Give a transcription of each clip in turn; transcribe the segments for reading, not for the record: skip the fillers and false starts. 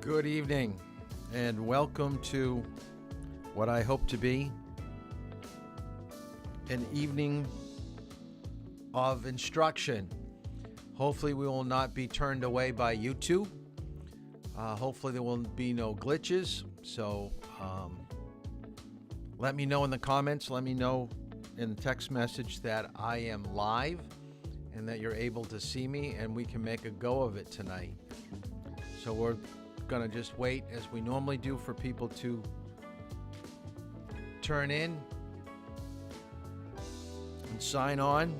Good evening, and welcome to what I hope to be an evening of instruction. Hopefully we will not be turned away by YouTube. Hopefully there will be no glitches. So let me know in the comments, let me know in the text message that I am live and that you're able to see me and we can make a go of it tonight. So we're going to just wait as we normally do for people to turn in and sign on.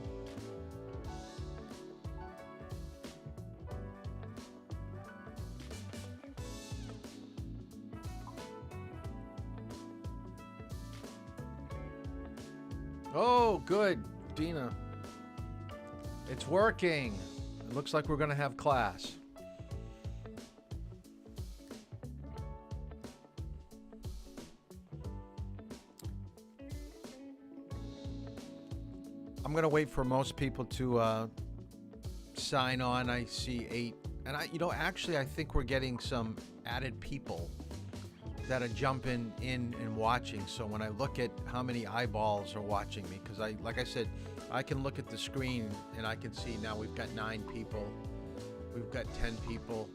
Oh, good, Dina. It's working. It looks like we're going to have class. I'm going to wait for most people to sign on. I see 8. And I think we're getting some added people that are jumping in and watching. So when I look at how many eyeballs are watching me, because like I said, I can look at the screen and I can see now we've got 9 people. We've got 10 people.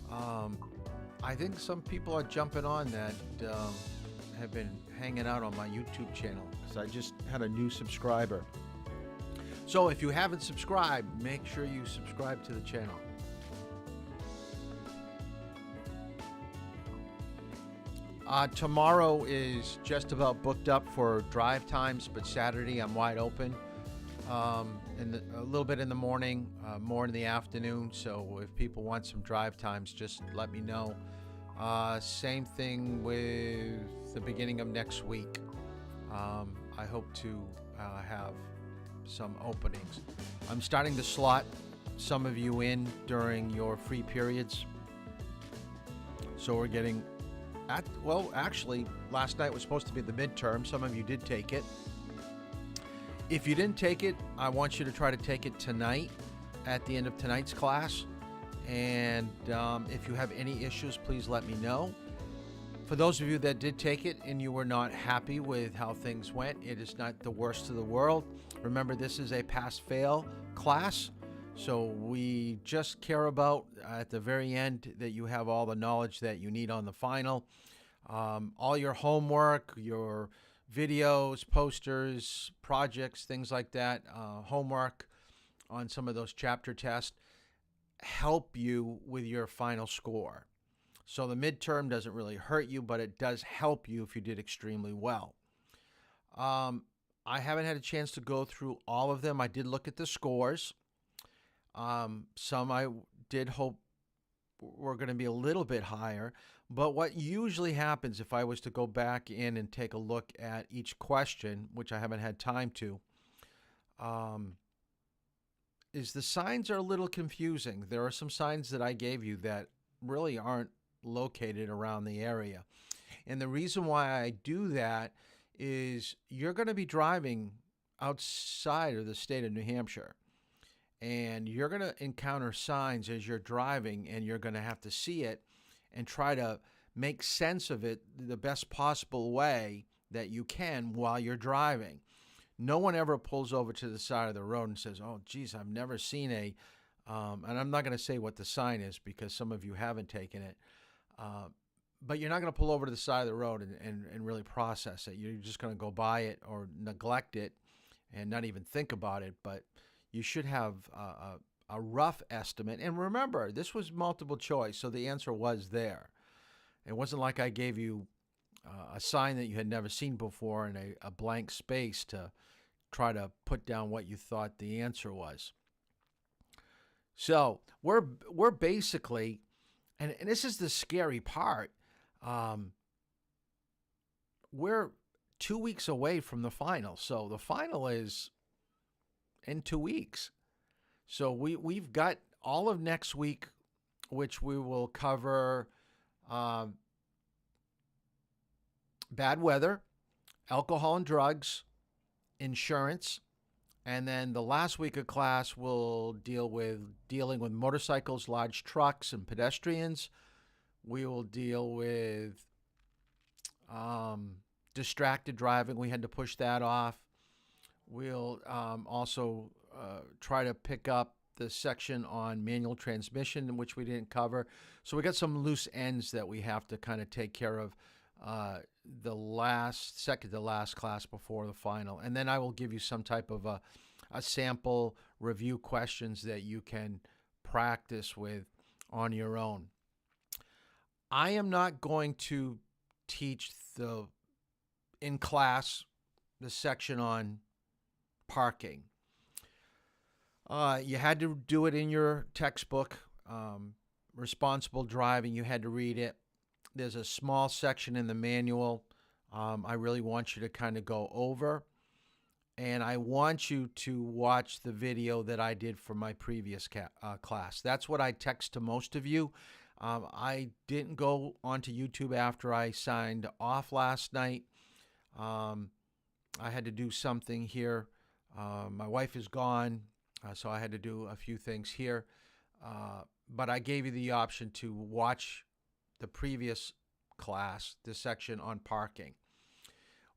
I think some people are jumping on that have been hanging out on my YouTube channel because I just had a new subscriber. So if you haven't subscribed, make sure you subscribe to the channel. Tomorrow is just about booked up for drive times, but Saturday I'm wide open. A little bit in the morning, more in the afternoon. So if people want some drive times, just let me know. Same thing with the beginning of next week. I hope to have some openings. I'm starting to slot some of you in during your free periods. So we're getting actually, last night was supposed to be the midterm. Some of you did take it. If you didn't take it, I want you to try to take it tonight at the end of tonight's class. And if you have any issues, please let me know. For those of you that did take it and you were not happy with how things went, it is not the worst of the world. Remember, this is a pass-fail class. So we just care about at the very end that you have all the knowledge that you need on the final. All your homework, your videos, posters, projects, things like that, homework on some of those chapter tests help you with your final score. So the midterm doesn't really hurt you, but it does help you if you did extremely well. I haven't had a chance to go through all of them. I did look at the scores. Some I did hope were going to be a little bit higher, but what usually happens if I was to go back in and take a look at each question, which I haven't had time to, is the signs are a little confusing. There are some signs that I gave you that really aren't located around the area. And the reason why I do that is you're going to be driving outside of the state of New Hampshire. And you're going to encounter signs as you're driving, and you're going to have to see it and try to make sense of it the best possible way that you can while you're driving. No one ever pulls over to the side of the road and says, oh, geez, I've never seen and I'm not going to say what the sign is because some of you haven't taken it, but you're not going to pull over to the side of the road and really process it. You're just going to go by it or neglect it and not even think about it, but you should have a rough estimate. And remember, this was multiple choice, so the answer was there. It wasn't like I gave you a sign that you had never seen before and a blank space to try to put down what you thought the answer was. So we're basically, and this is the scary part, we're 2 weeks away from the final. So the final is in 2 weeks. So we've got all of next week, which we will cover bad weather, alcohol and drugs, insurance, and then the last week of class will dealing with motorcycles, large trucks, and pedestrians. We will deal with um, distracted driving. We had to push that off. We'll also try to pick up the section on manual transmission, which we didn't cover. So we got some loose ends that we have to kind of take care of second to last class before the final. And then I will give you some type of a sample review questions that you can practice with on your own. I am not going to teach in class the section on parking. You had to do it in your textbook, responsible driving. You had to read it. There's a small section in the manual I really want you to kind of go over. And I want you to watch the video that I did for my previous class. That's what I text to most of you. I didn't go onto YouTube after I signed off last night. I had to do something here. My wife is gone, so I had to do a few things here. But I gave you the option to watch the previous class, this section on parking.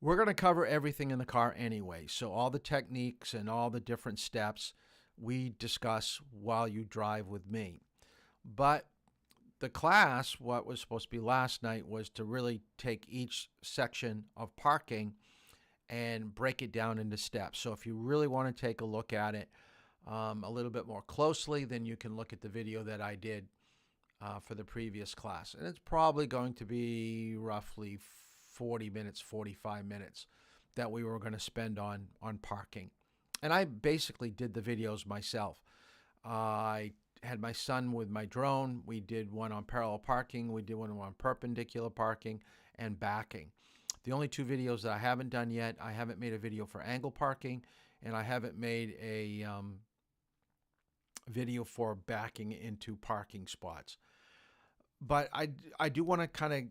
We're going to cover everything in the car anyway, so all the techniques and all the different steps we discuss while you drive with me. But the class, what was supposed to be last night, was to really take each section of parking and break it down into steps. So if you really want to take a look at it a little bit more closely, then you can look at the video that I did for the previous class. And it's probably going to be roughly 40 minutes, 45 minutes that we were going to spend on parking. And I basically did the videos myself. I had my son with my drone. We did one on parallel parking. We did one on perpendicular parking and backing. The only two videos that I haven't done yet, I haven't made a video for angle parking, and I haven't made a video for backing into parking spots. But I do want to kind of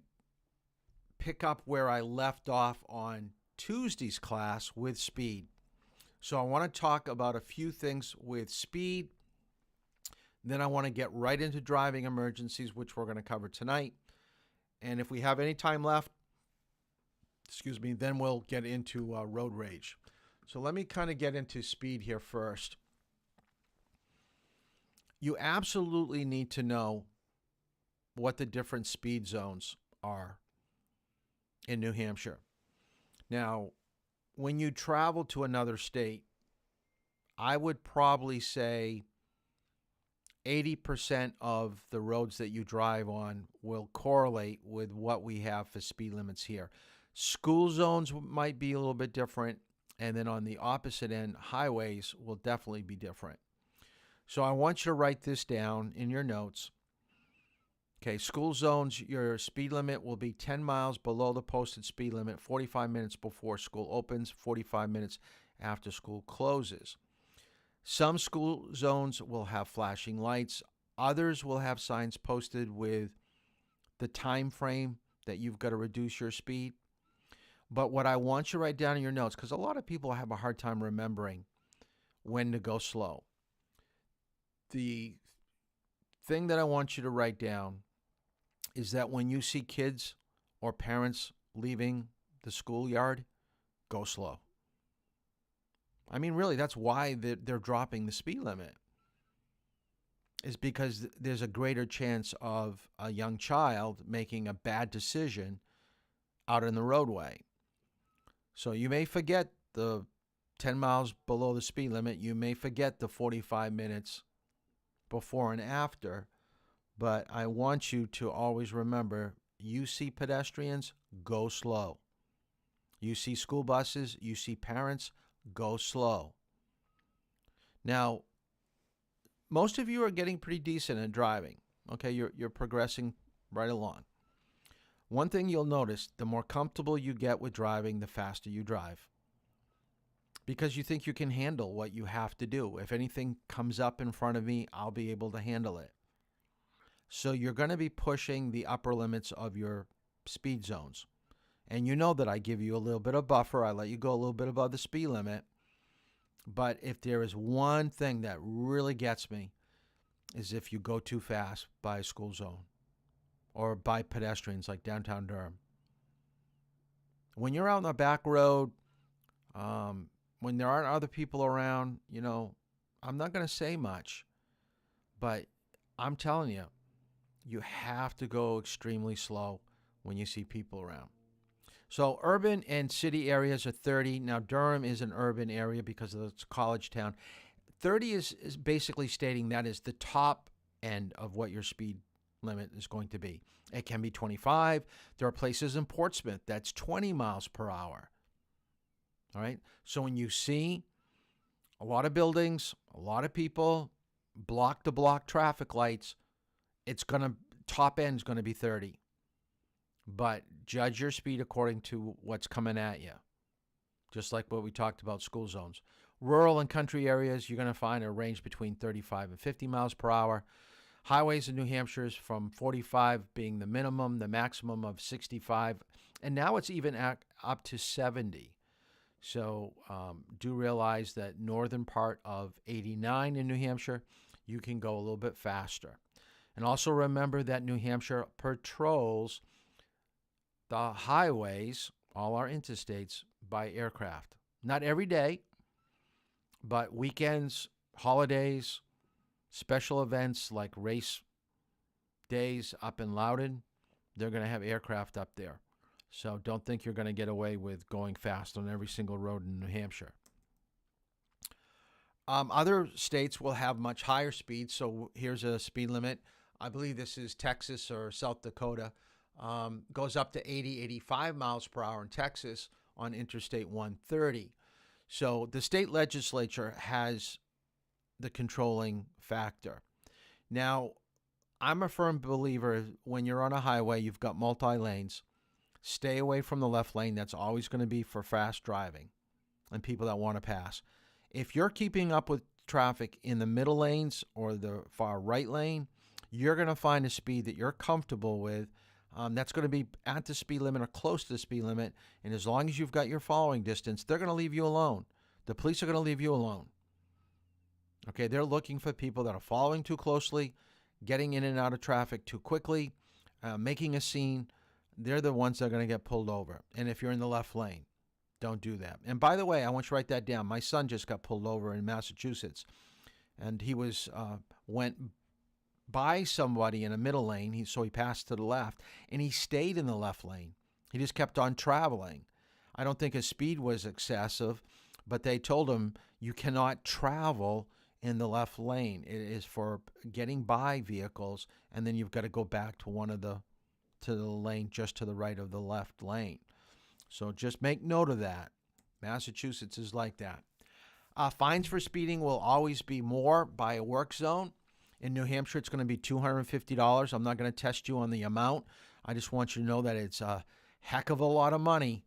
pick up where I left off on Tuesday's class with speed. So I want to talk about a few things with speed. Then I want to get right into driving emergencies, which we're going to cover tonight. And if we have any time left, then we'll get into road rage. So let me kind of get into speed here first. You absolutely need to know what the different speed zones are in New Hampshire. Now, when you travel to another state, I would probably say 80% of the roads that you drive on will correlate with what we have for speed limits here. School zones might be a little bit different, and then on the opposite end, highways will definitely be different. So I want you to write this down in your notes. Okay, school zones, your speed limit will be 10 miles below the posted speed limit, 45 minutes before school opens, 45 minutes after school closes. Some school zones will have flashing lights. Others will have signs posted with the time frame that you've got to reduce your speed. But what I want you to write down in your notes, because a lot of people have a hard time remembering when to go slow. The thing that I want you to write down is that when you see kids or parents leaving the schoolyard, go slow. I mean, really, that's why they're dropping the speed limit, is because there's a greater chance of a young child making a bad decision out in the roadway. So you may forget the 10 miles below the speed limit. You may forget the 45 minutes before and after. But I want you to always remember, you see pedestrians, go slow. You see school buses, you see parents, go slow. Now, most of you are getting pretty decent at driving. Okay, you're progressing right along. One thing you'll notice, the more comfortable you get with driving, the faster you drive. Because you think you can handle what you have to do. If anything comes up in front of me, I'll be able to handle it. So you're going to be pushing the upper limits of your speed zones. And you know that I give you a little bit of buffer. I let you go a little bit above the speed limit. But if there is one thing that really gets me, is if you go too fast by a school zone or by pedestrians like downtown Durham. When you're out on the back road, when there aren't other people around, I'm not going to say much, but I'm telling you, you have to go extremely slow when you see people around. So urban and city areas are 30. Now, Durham is an urban area because of its college town. 30 is basically stating that is the top end of what your speed limit is going to be. It can be 25. There are places in Portsmouth that's 20 miles per hour. All right. So when you see a lot of buildings, a lot of people, block to block traffic lights, top end is going to be 30. But judge your speed according to what's coming at you. Just like what we talked about school zones. Rural and country areas, you're going to find a range between 35 and 50 miles per hour. Highways in New Hampshire is from 45 being the minimum, the maximum of 65. And now it's even up to 70. So do realize that northern part of 89 in New Hampshire, you can go a little bit faster. And also remember that New Hampshire patrols the highways, all our interstates, by aircraft. Not every day, but weekends, holidays, special events like race days up in Loudoun, they're going to have aircraft up there. So don't think you're going to get away with going fast on every single road in New Hampshire. Other states will have much higher speeds. So here's a speed limit. I believe this is Texas or South Dakota. Goes up to 80, 85 miles per hour in Texas on Interstate 130. So the state legislature has the controlling factor. Now, I'm a firm believer when you're on a highway, you've got multi-lanes. Stay away from the left lane. That's always going to be for fast driving and people that want to pass. If you're keeping up with traffic in the middle lanes or the far right lane, you're going to find a speed that you're comfortable with. That's going to be at the speed limit or close to the speed limit. And as long as you've got your following distance, they're going to leave you alone. The police are going to leave you alone. Okay, they're looking for people that are following too closely, getting in and out of traffic too quickly, making a scene. They're the ones that are going to get pulled over. And if you're in the left lane, don't do that. And by the way, I want you to write that down. My son just got pulled over in Massachusetts, and he went by somebody in a middle lane, so he passed to the left, and he stayed in the left lane. He just kept on traveling. I don't think his speed was excessive, but they told him you cannot travel in the left lane. It is for getting by vehicles, and then you've got to go back to the lane just to the right of the left lane. So just make note of that. Massachusetts is like that. Fines for speeding will always be more by a work zone. In New Hampshire, it's going to be $250. I'm not going to test you on the amount. I just want you to know that it's a heck of a lot of money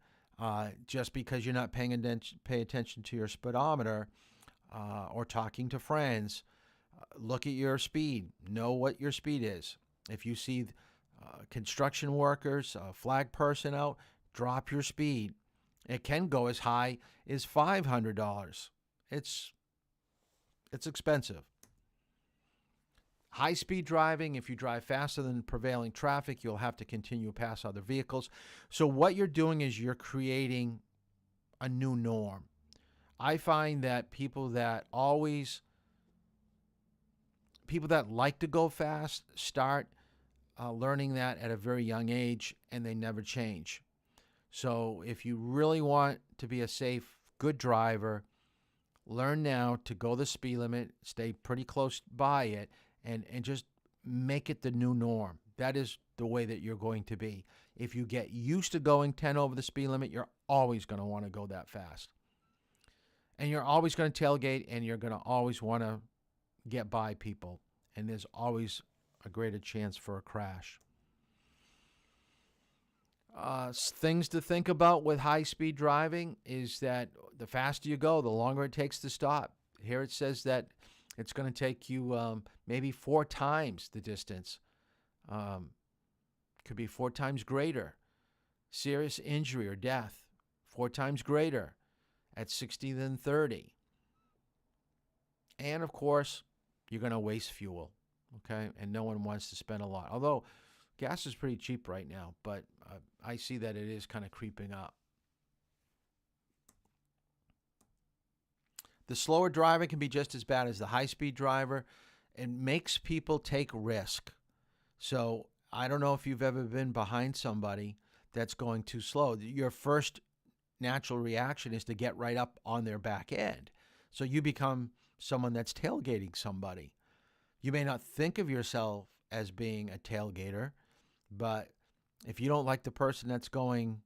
just because you're not paying attention to your speedometer or talking to friends. Look at your speed. Know what your speed is. If you see construction workers, a flag person out, drop your speed. It can go as high as $500. It's expensive. High-speed driving, if you drive faster than prevailing traffic, you'll have to continue past other vehicles. So what you're doing is you're creating a new norm. I find that people that like to go fast start learning that at a very young age, and they never change. So if you really want to be a safe, good driver, learn now to go the speed limit, stay pretty close by it, and just make it the new norm. That is the way that you're going to be. If you get used to going 10 over the speed limit, you're always going to want to go that fast. And you're always going to tailgate, and you're going to always want to get by people. And there's always a greater chance for a crash. Things to think about with high-speed driving is that the faster you go, the longer it takes to stop. Here it says that it's going to take you maybe 4 times the distance. Could be 4 times greater. Serious injury or death, 4 times greater at 60 than 30. And, of course, you're going to waste fuel, okay? And no one wants to spend a lot. Although Gas is pretty cheap right now, but I see that it is kind of creeping up. The slower driver can be just as bad as the high-speed driver. It makes people take risk. So I don't know if you've ever been behind somebody that's going too slow. Your first natural reaction is to get right up on their back end. So you become someone that's tailgating somebody. You may not think of yourself as being a tailgater, but if you don't like the person that's going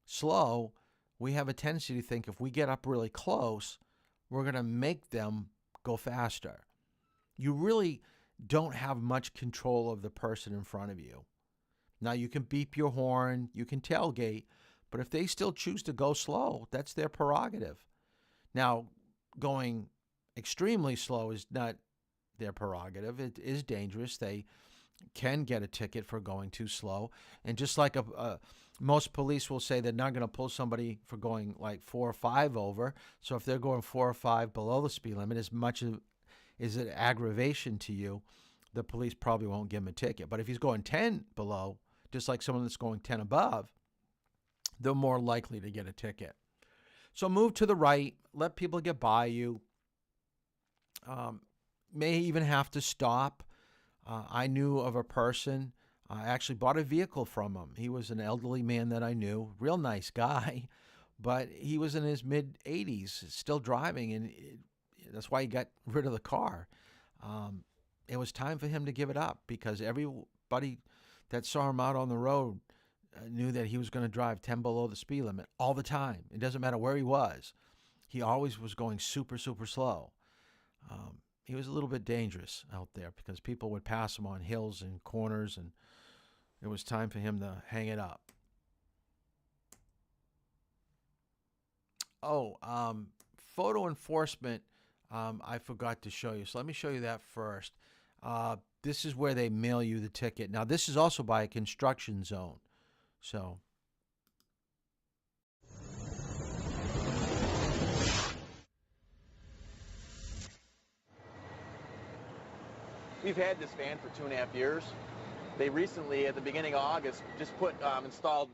slow, we have a tendency to think if we get up really close, we're going to make them go faster. You really don't have much control of the person in front of you. Now, you can beep your horn, you can tailgate, but if they still choose to go slow, that's their prerogative. Now, going extremely slow is not their prerogative. It is dangerous. They can get a ticket for going too slow. And just like most police will say they're not going to pull somebody for going like 4 or 5 over. So if they're going 4 or 5 below the speed limit, as much as is it aggravation to you, the police probably won't give him a ticket. But if he's going 10 below, just like someone that's going 10 above, they're more likely to get a ticket. So move to the right, let people get by you. May even have to stop. I knew of a person, I actually bought a vehicle from him. He was an elderly man that I knew, real nice guy, but he was in his mid-80s, still driving, and that's why he got rid of the car. It was time for him to give it up because everybody that saw him out on the road knew that he was going to drive 10 below the speed limit all the time. It doesn't matter where he was. He always was going super, super slow. He was a little bit dangerous out there because people would pass him on hills and corners, and it was time for him to hang it up. Photo enforcement, I forgot to show you. So let me show you that first. This is where they mail you the ticket. Now, this is also by a construction zone. So we've had this van for 2.5 years. They recently, at the beginning of August, just installed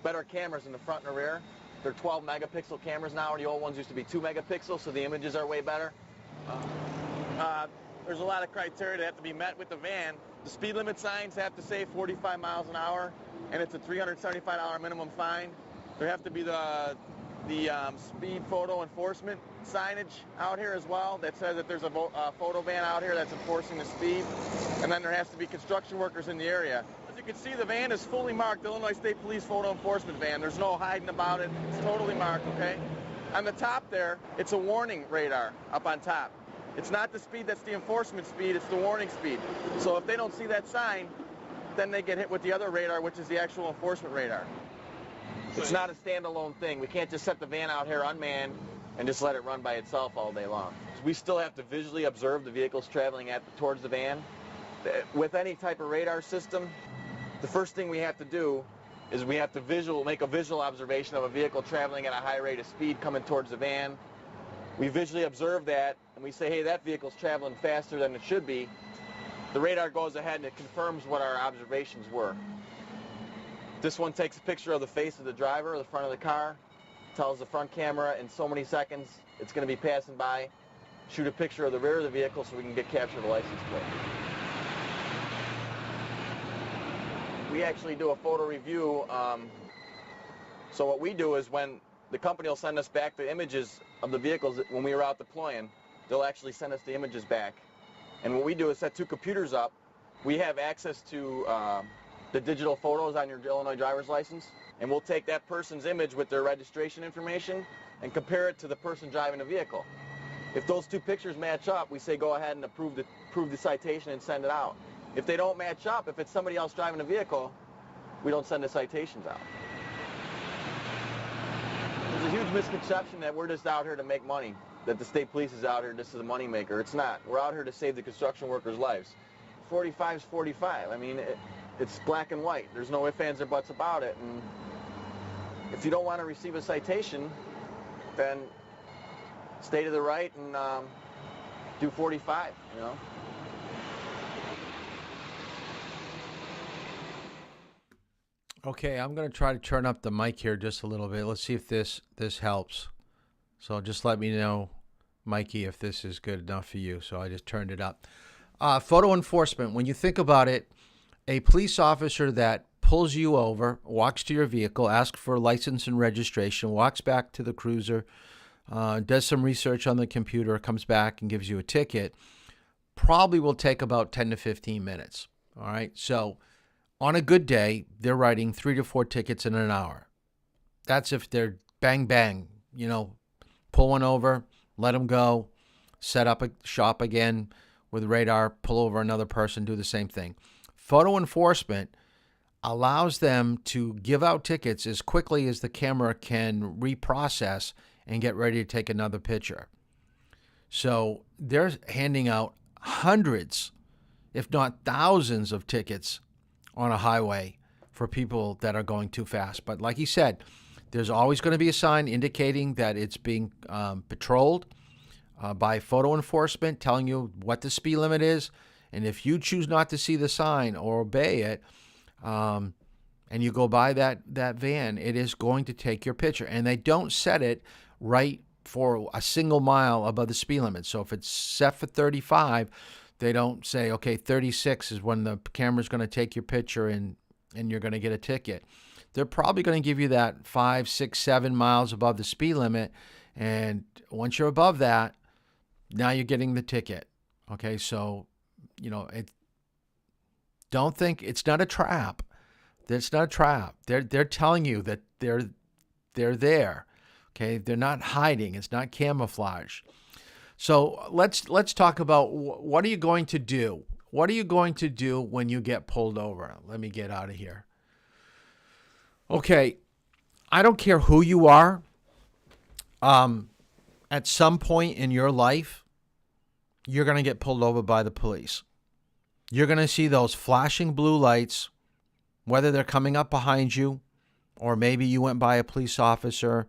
better cameras in the front and the rear. They're 12 megapixel cameras now. The old ones used to be 2 megapixels, so the images are way better. There's a lot of criteria that have to be met with the van. The speed limit signs have to say 45 miles an hour, and it's a $375 minimum fine. There have to be the speed photo enforcement signage out here as well that says that there's a photo van out here that's enforcing the speed. And then there has to be construction workers in the area. As you can see, the van is fully marked Illinois State Police photo enforcement van. There's no hiding about it. It's totally marked, okay? On the top there, it's a warning radar up on top. It's not the speed that's the enforcement speed, it's the warning speed. So if they don't see that sign, then they get hit with the other radar, which is the actual enforcement radar. It's not a standalone thing. We can't just set the van out here unmanned and just let it run by itself all day long. We still have to visually observe the vehicles traveling towards the van. With any type of radar system, the first thing we have to do is we have to make a visual observation of a vehicle traveling at a high rate of speed coming towards the van. We visually observe that, and we say, hey, that vehicle's traveling faster than it should be. The radar goes ahead and it confirms what our observations were. This one takes a picture of the face of the driver, the front of the car, tells the front camera in so many seconds it's going to be passing by. Shoot a picture of the rear of the vehicle so we can capture the license plate. We actually do a photo review. So what we do is when the company will send us back the images of the vehicles when we were out deploying, they'll actually send us the images back. And what we do is set 2 computers up. We have access to the digital photos on your Illinois driver's license, and we'll take that person's image with their registration information and compare it to the person driving the vehicle. If those 2 pictures match up, we say go ahead and approve the citation and send it out. If they don't match up, if it's somebody else driving the vehicle, we don't send the citations out. There's a huge misconception that we're just out here to make money, that the state police is out here just as a moneymaker. It's not. We're out here to save the construction workers' lives. 45 is 45. I mean, it's black and white. There's no ifs, ands, or buts about it. And if you don't want to receive a citation, then stay to the right and do 45, you know. Okay, I'm going to try to turn up the mic here just a little bit. Let's see if this helps. So just let me know, Mikey, if this is good enough for you. So I just turned it up. Photo enforcement. When you think about it, a police officer that pulls you over, walks to your vehicle, asks for license and registration, walks back to the cruiser, does some research on the computer, comes back and gives you a ticket, probably will take about 10 to 15 minutes. All right. So on a good day, they're writing 3 to 4 tickets in an hour. That's if they're bang, bang, pull one over, let them go, set up a shop again with radar, pull over another person, do the same thing. Photo enforcement allows them to give out tickets as quickly as the camera can reprocess and get ready to take another picture. So they're handing out hundreds, if not thousands of tickets on a highway for people that are going too fast. But like he said, there's always going to be a sign indicating that it's being patrolled by photo enforcement, telling you what the speed limit is. And if you choose not to see the sign or obey it, and you go by that van, it is going to take your picture. And they don't set it right for a single mile above the speed limit. So if it's set for 35, they don't say, okay, 36 is when the camera's going to take your picture and you're going to get a ticket. They're probably going to give you that 5, 6, 7 miles above the speed limit. And once you're above that, now you're getting the ticket. Okay, so, don't think it's not a trap. It's not a trap. They're telling you that they're there. Okay, they're not hiding. It's not camouflage. So let's talk about what are you going to do? What are you going to do when you get pulled over? Let me get out of here. Okay, I don't care who you are. At some point in your life, you're going to get pulled over by the police. You're going to see those flashing blue lights, whether they're coming up behind you, or maybe you went by a police officer,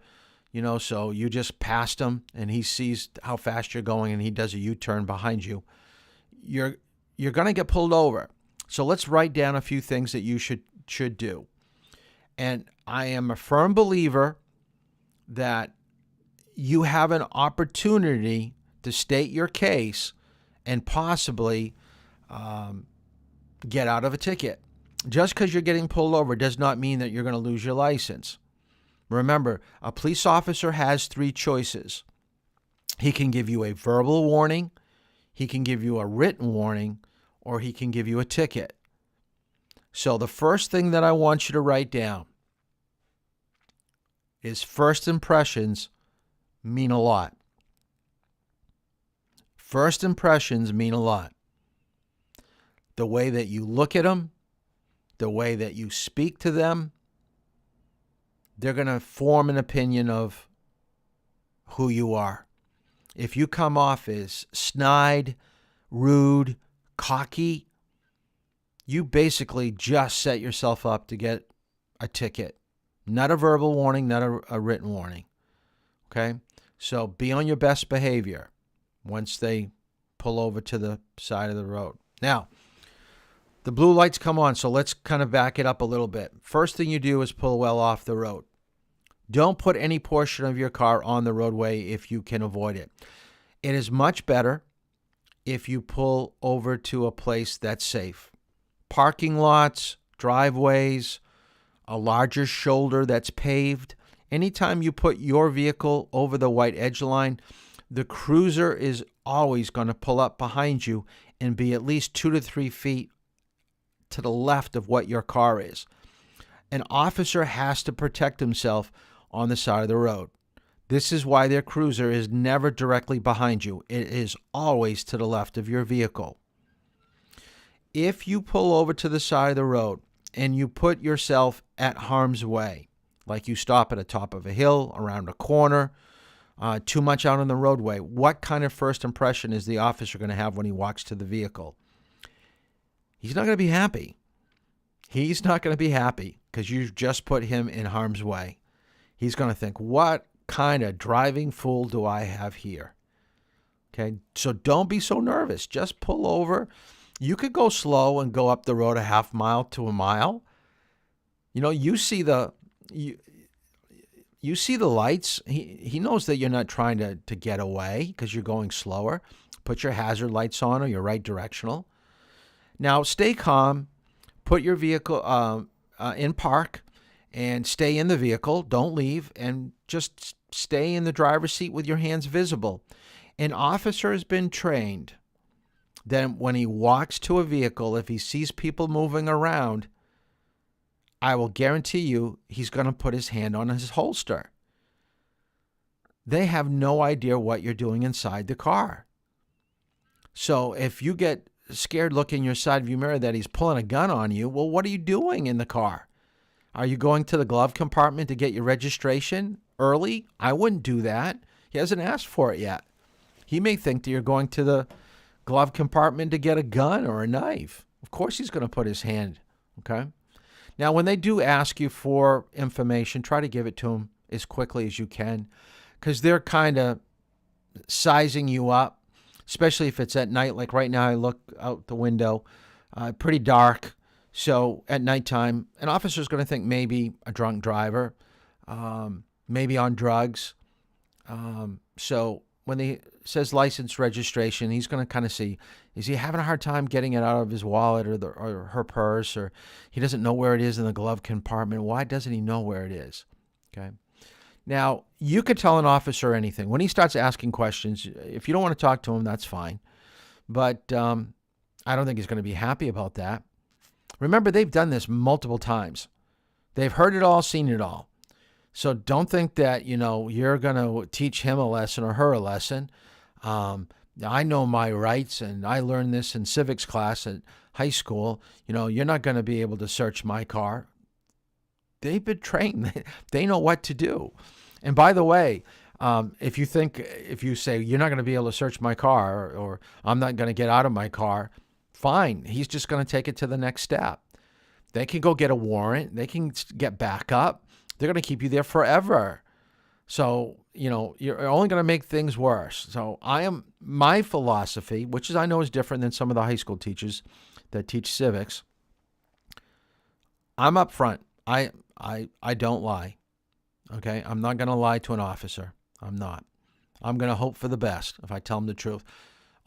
so you just passed him and he sees how fast you're going and he does a U-turn behind you. You're going to get pulled over. So let's write down a few things that you should do. And I am a firm believer that you have an opportunity to state your case and possibly get out of a ticket. Just because you're getting pulled over does not mean that you're going to lose your license. Remember, a police officer has 3 choices. He can give you a verbal warning, he can give you a written warning, or he can give you a ticket. So the first thing that I want you to write down is first impressions mean a lot. First impressions mean a lot. The way that you look at them, the way that you speak to them, they're going to form an opinion of who you are. If you come off as snide, rude, cocky, you basically just set yourself up to get a ticket. Not a verbal warning, not a written warning. Okay? So be on your best behavior once they pull over to the side of the road. Now, the blue lights come on, so let's kind of back it up a little bit. First thing you do is pull well off the road. Don't put any portion of your car on the roadway if you can avoid it. It is much better if you pull over to a place that's safe. Parking lots, driveways, a larger shoulder that's paved. Anytime you put your vehicle over the white edge line, the cruiser is always going to pull up behind you and be at least 2 to 3 feet to the left of what your car is. An officer has to protect himself on the side of the road. This is why their cruiser is never directly behind you. It is always to the left of your vehicle. If you pull over to the side of the road and you put yourself at harm's way, like you stop at the top of a hill, around a corner, too much out on the roadway, what kind of first impression is the officer going to have when he walks to the vehicle? He's not going to be happy. He's not going to be happy because you just put him in harm's way. He's going to think, what kind of driving fool do I have here? Okay, so don't be so nervous. Just pull over. You could go slow and go up the road a half mile to a mile. You see you see the lights. He knows that you're not trying to get away because you're going slower. Put your hazard lights on or your right directional. Now, stay calm. Put your vehicle in park and stay in the vehicle. Don't leave and just stay in the driver's seat with your hands visible. An officer has been trained that when he walks to a vehicle, if he sees people moving around, I will guarantee you he's going to put his hand on his holster. They have no idea what you're doing inside the car. So if you get scared looking your side view mirror that he's pulling a gun on you, well, what are you doing in the car? Are you going to the glove compartment to get your registration early? I wouldn't do that. He hasn't asked for it yet. He may think that you're going to the glove compartment to get a gun or a knife. Of course he's going to put his hand, okay? Now, when they do ask you for information, try to give it to them as quickly as you can because they're kind of sizing you up, especially if it's at night. Like right now, I look out the window, pretty dark. So at nighttime, an officer is going to think maybe a drunk driver, maybe on drugs. So when he says license registration, he's going to kind of see, is he having a hard time getting it out of his wallet or her purse, or he doesn't know where it is in the glove compartment? Why doesn't he know where it is? Okay. Now, you could tell an officer anything. When he starts asking questions, if you don't want to talk to him, that's fine. But I don't think he's going to be happy about that. Remember, they've done this multiple times. They've heard it all, seen it all. So don't think that, you're going to teach him a lesson or her a lesson. I know my rights, and I learned this in civics class at high school. You're not going to be able to search my car. They've been trained. They know what to do. And by the way, if you say you're not going to be able to search my car or I'm not going to get out of my car, fine. He's just going to take it to the next step. They can go get a warrant. They can get backup. They're going to keep you there forever. So, you're only going to make things worse. So my philosophy, which I know is different than some of the high school teachers that teach civics. I'm up front. I don't lie. Okay. I'm not going to lie to an officer. I'm not. I'm going to hope for the best if I tell him the truth.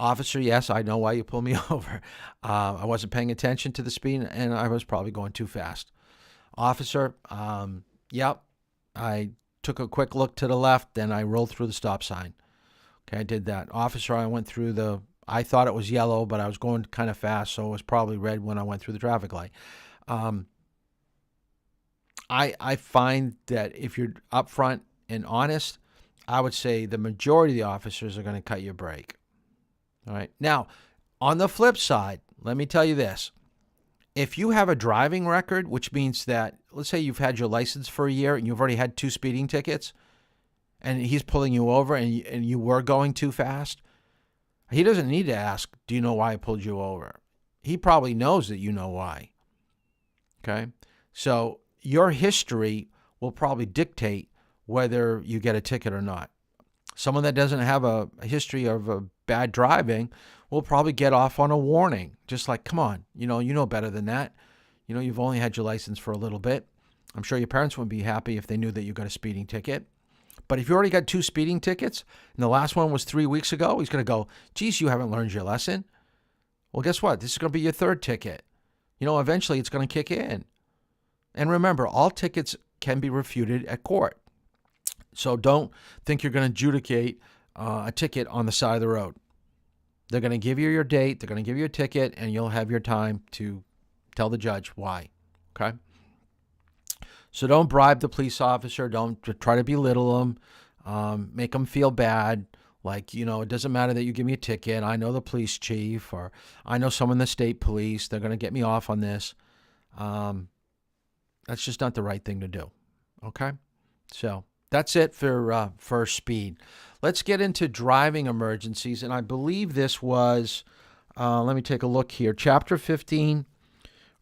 Officer, yes, I know why you pulled me over. I wasn't paying attention to the speed and I was probably going too fast. Officer, yep, I took a quick look to the left, then I rolled through the stop sign. Okay, I did that. Officer, I thought it was yellow, but I was going kind of fast, so it was probably red when I went through the traffic light. I find that if you're upfront and honest, I would say the majority of the officers are going to cut your break. All right. Now, on the flip side, let me tell you this. If you have a driving record, which means that, let's say you've had your license for a year and you've already had 2 speeding tickets, and he's pulling you over and you were going too fast, he doesn't need to ask, do you know why I pulled you over? He probably knows that you know why. Okay? So your history will probably dictate whether you get a ticket or not. Someone that doesn't have a history of bad driving will probably get off on a warning. Just like, come on, you know better than that. You've only had your license for a little bit. I'm sure your parents wouldn't be happy if they knew that you got a speeding ticket. But if you already got 2 speeding tickets and the last one was 3 weeks ago, he's going to go, geez, you haven't learned your lesson. Well, guess what? This is going to be your 3rd ticket. Eventually it's going to kick in. And remember, all tickets can be refuted at court. So don't think you're going to adjudicate a ticket on the side of the road. They're going to give you your date, they're going to give you a ticket, and you'll have your time to tell the judge why. Okay? So don't bribe the police officer. Don't try to belittle them. Make them feel bad. Like, it doesn't matter that you give me a ticket. I know the police chief, or I know someone in the state police. They're going to get me off on this. That's just not the right thing to do. Okay? So that's it for speed. Let's get into driving emergencies. And I believe this was, let me take a look here, Chapter 15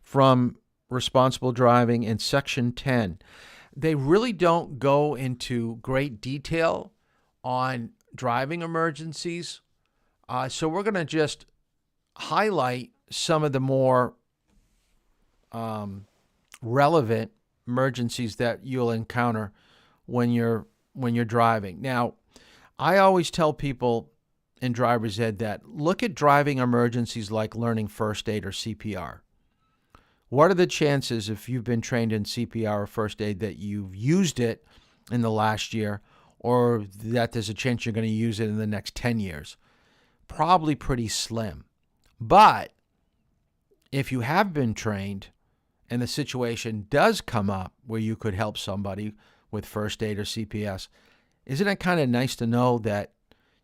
from Responsible Driving in Section 10. They really don't go into great detail on driving emergencies. So we're going to just highlight some of the more relevant emergencies that you'll encounter when you're driving. Now, I always tell people in driver's ed that look at driving emergencies like learning first aid or CPR. What are the chances, if you've been trained in CPR or first aid, that you've used it in the last year, or that there's a chance you're going to use it in the next 10 years? Probably pretty slim. But if you have been trained and the situation does come up where you could help somebody with first aid or CPS, isn't it kind of nice to know that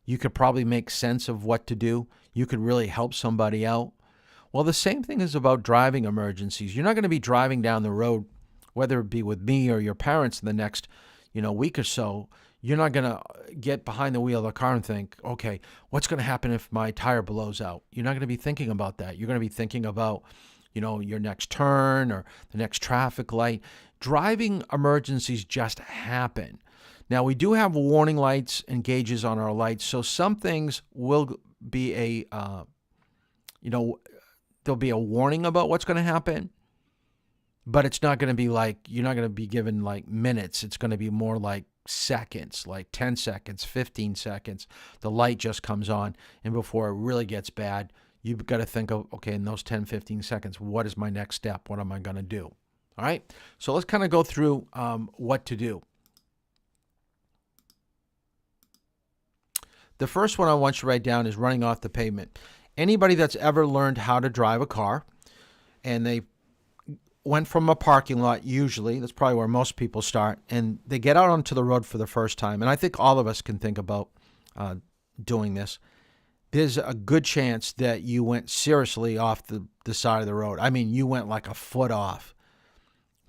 you could probably make sense of what to do? You could really help somebody out. Well, the same thing is about driving emergencies. You're not going to be driving down the road, whether it be with me or your parents, in the next, week or so. You're not going to get behind the wheel of the car and think, okay, what's going to happen if my tire blows out? You're not going to be thinking about that. You're going to be thinking about, your next turn or the next traffic light. Driving emergencies just happen. Now, we do have warning lights and gauges on our lights, so some things will be there'll be a warning about what's going to happen, but it's not going to be like, you're not going to be given like minutes. It's going to be more like seconds, like 10 seconds, 15 seconds. The light just comes on, and before it really gets bad, you've got to think of, okay, in those 10, 15 seconds, what is my next step? What am I going to do? All right. So let's kind of go through what to do. The first one I want you to write down is running off the pavement. Anybody that's ever learned how to drive a car and they went from a parking lot, usually, that's probably where most people start, and they get out onto the road for the first time, and I think all of us can think about doing this, there's a good chance that you went seriously off the side of the road. I mean, you went like a foot off.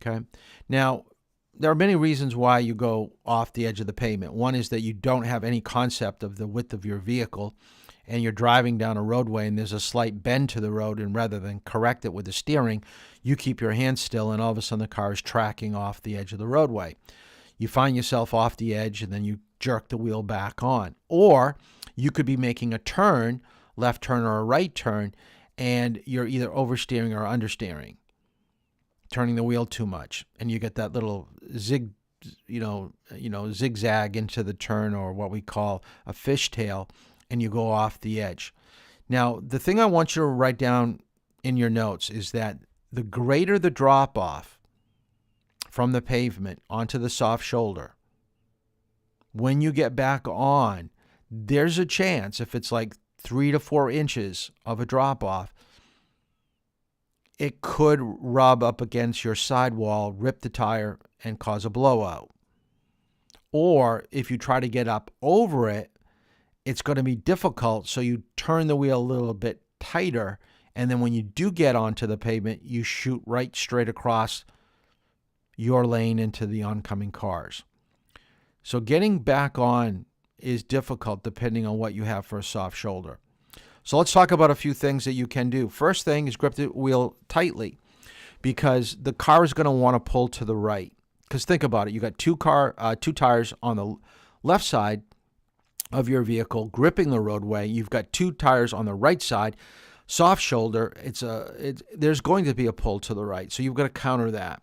Okay? Now, there are many reasons why you go off the edge of the pavement. One is that you don't have any concept of the width of your vehicle, and you're driving down a roadway and there's a slight bend to the road, and rather than correct it with the steering, you keep your hands still, and all of a sudden the car is tracking off the edge of the roadway. You find yourself off the edge, and then you jerk the wheel back on. Or you could be making a turn, left turn or a right turn, and you're either oversteering or understeering, turning the wheel too much, and you get that little zigzag into the turn, or what we call a fishtail, and you go off the edge. Now, the thing I want you to write down in your notes is that the greater the drop off from the pavement onto the soft shoulder, when you get back on, there's a chance, if it's like 3 to 4 inches of a drop off, it could rub up against your sidewall, rip the tire, and cause a blowout. Or if you try to get up over it, it's going to be difficult, so you turn the wheel a little bit tighter, and then when you do get onto the pavement, you shoot right straight across your lane into the oncoming cars. So getting back on is difficult depending on what you have for a soft shoulder. So let's talk about a few things that you can do. First thing is grip the wheel tightly, because the car is going to want to pull to the right. Because think about it, you got two tires on the left side of your vehicle gripping the roadway. You've got 2 tires on the right side, soft shoulder. There's going to be a pull to the right, so you've got to counter that.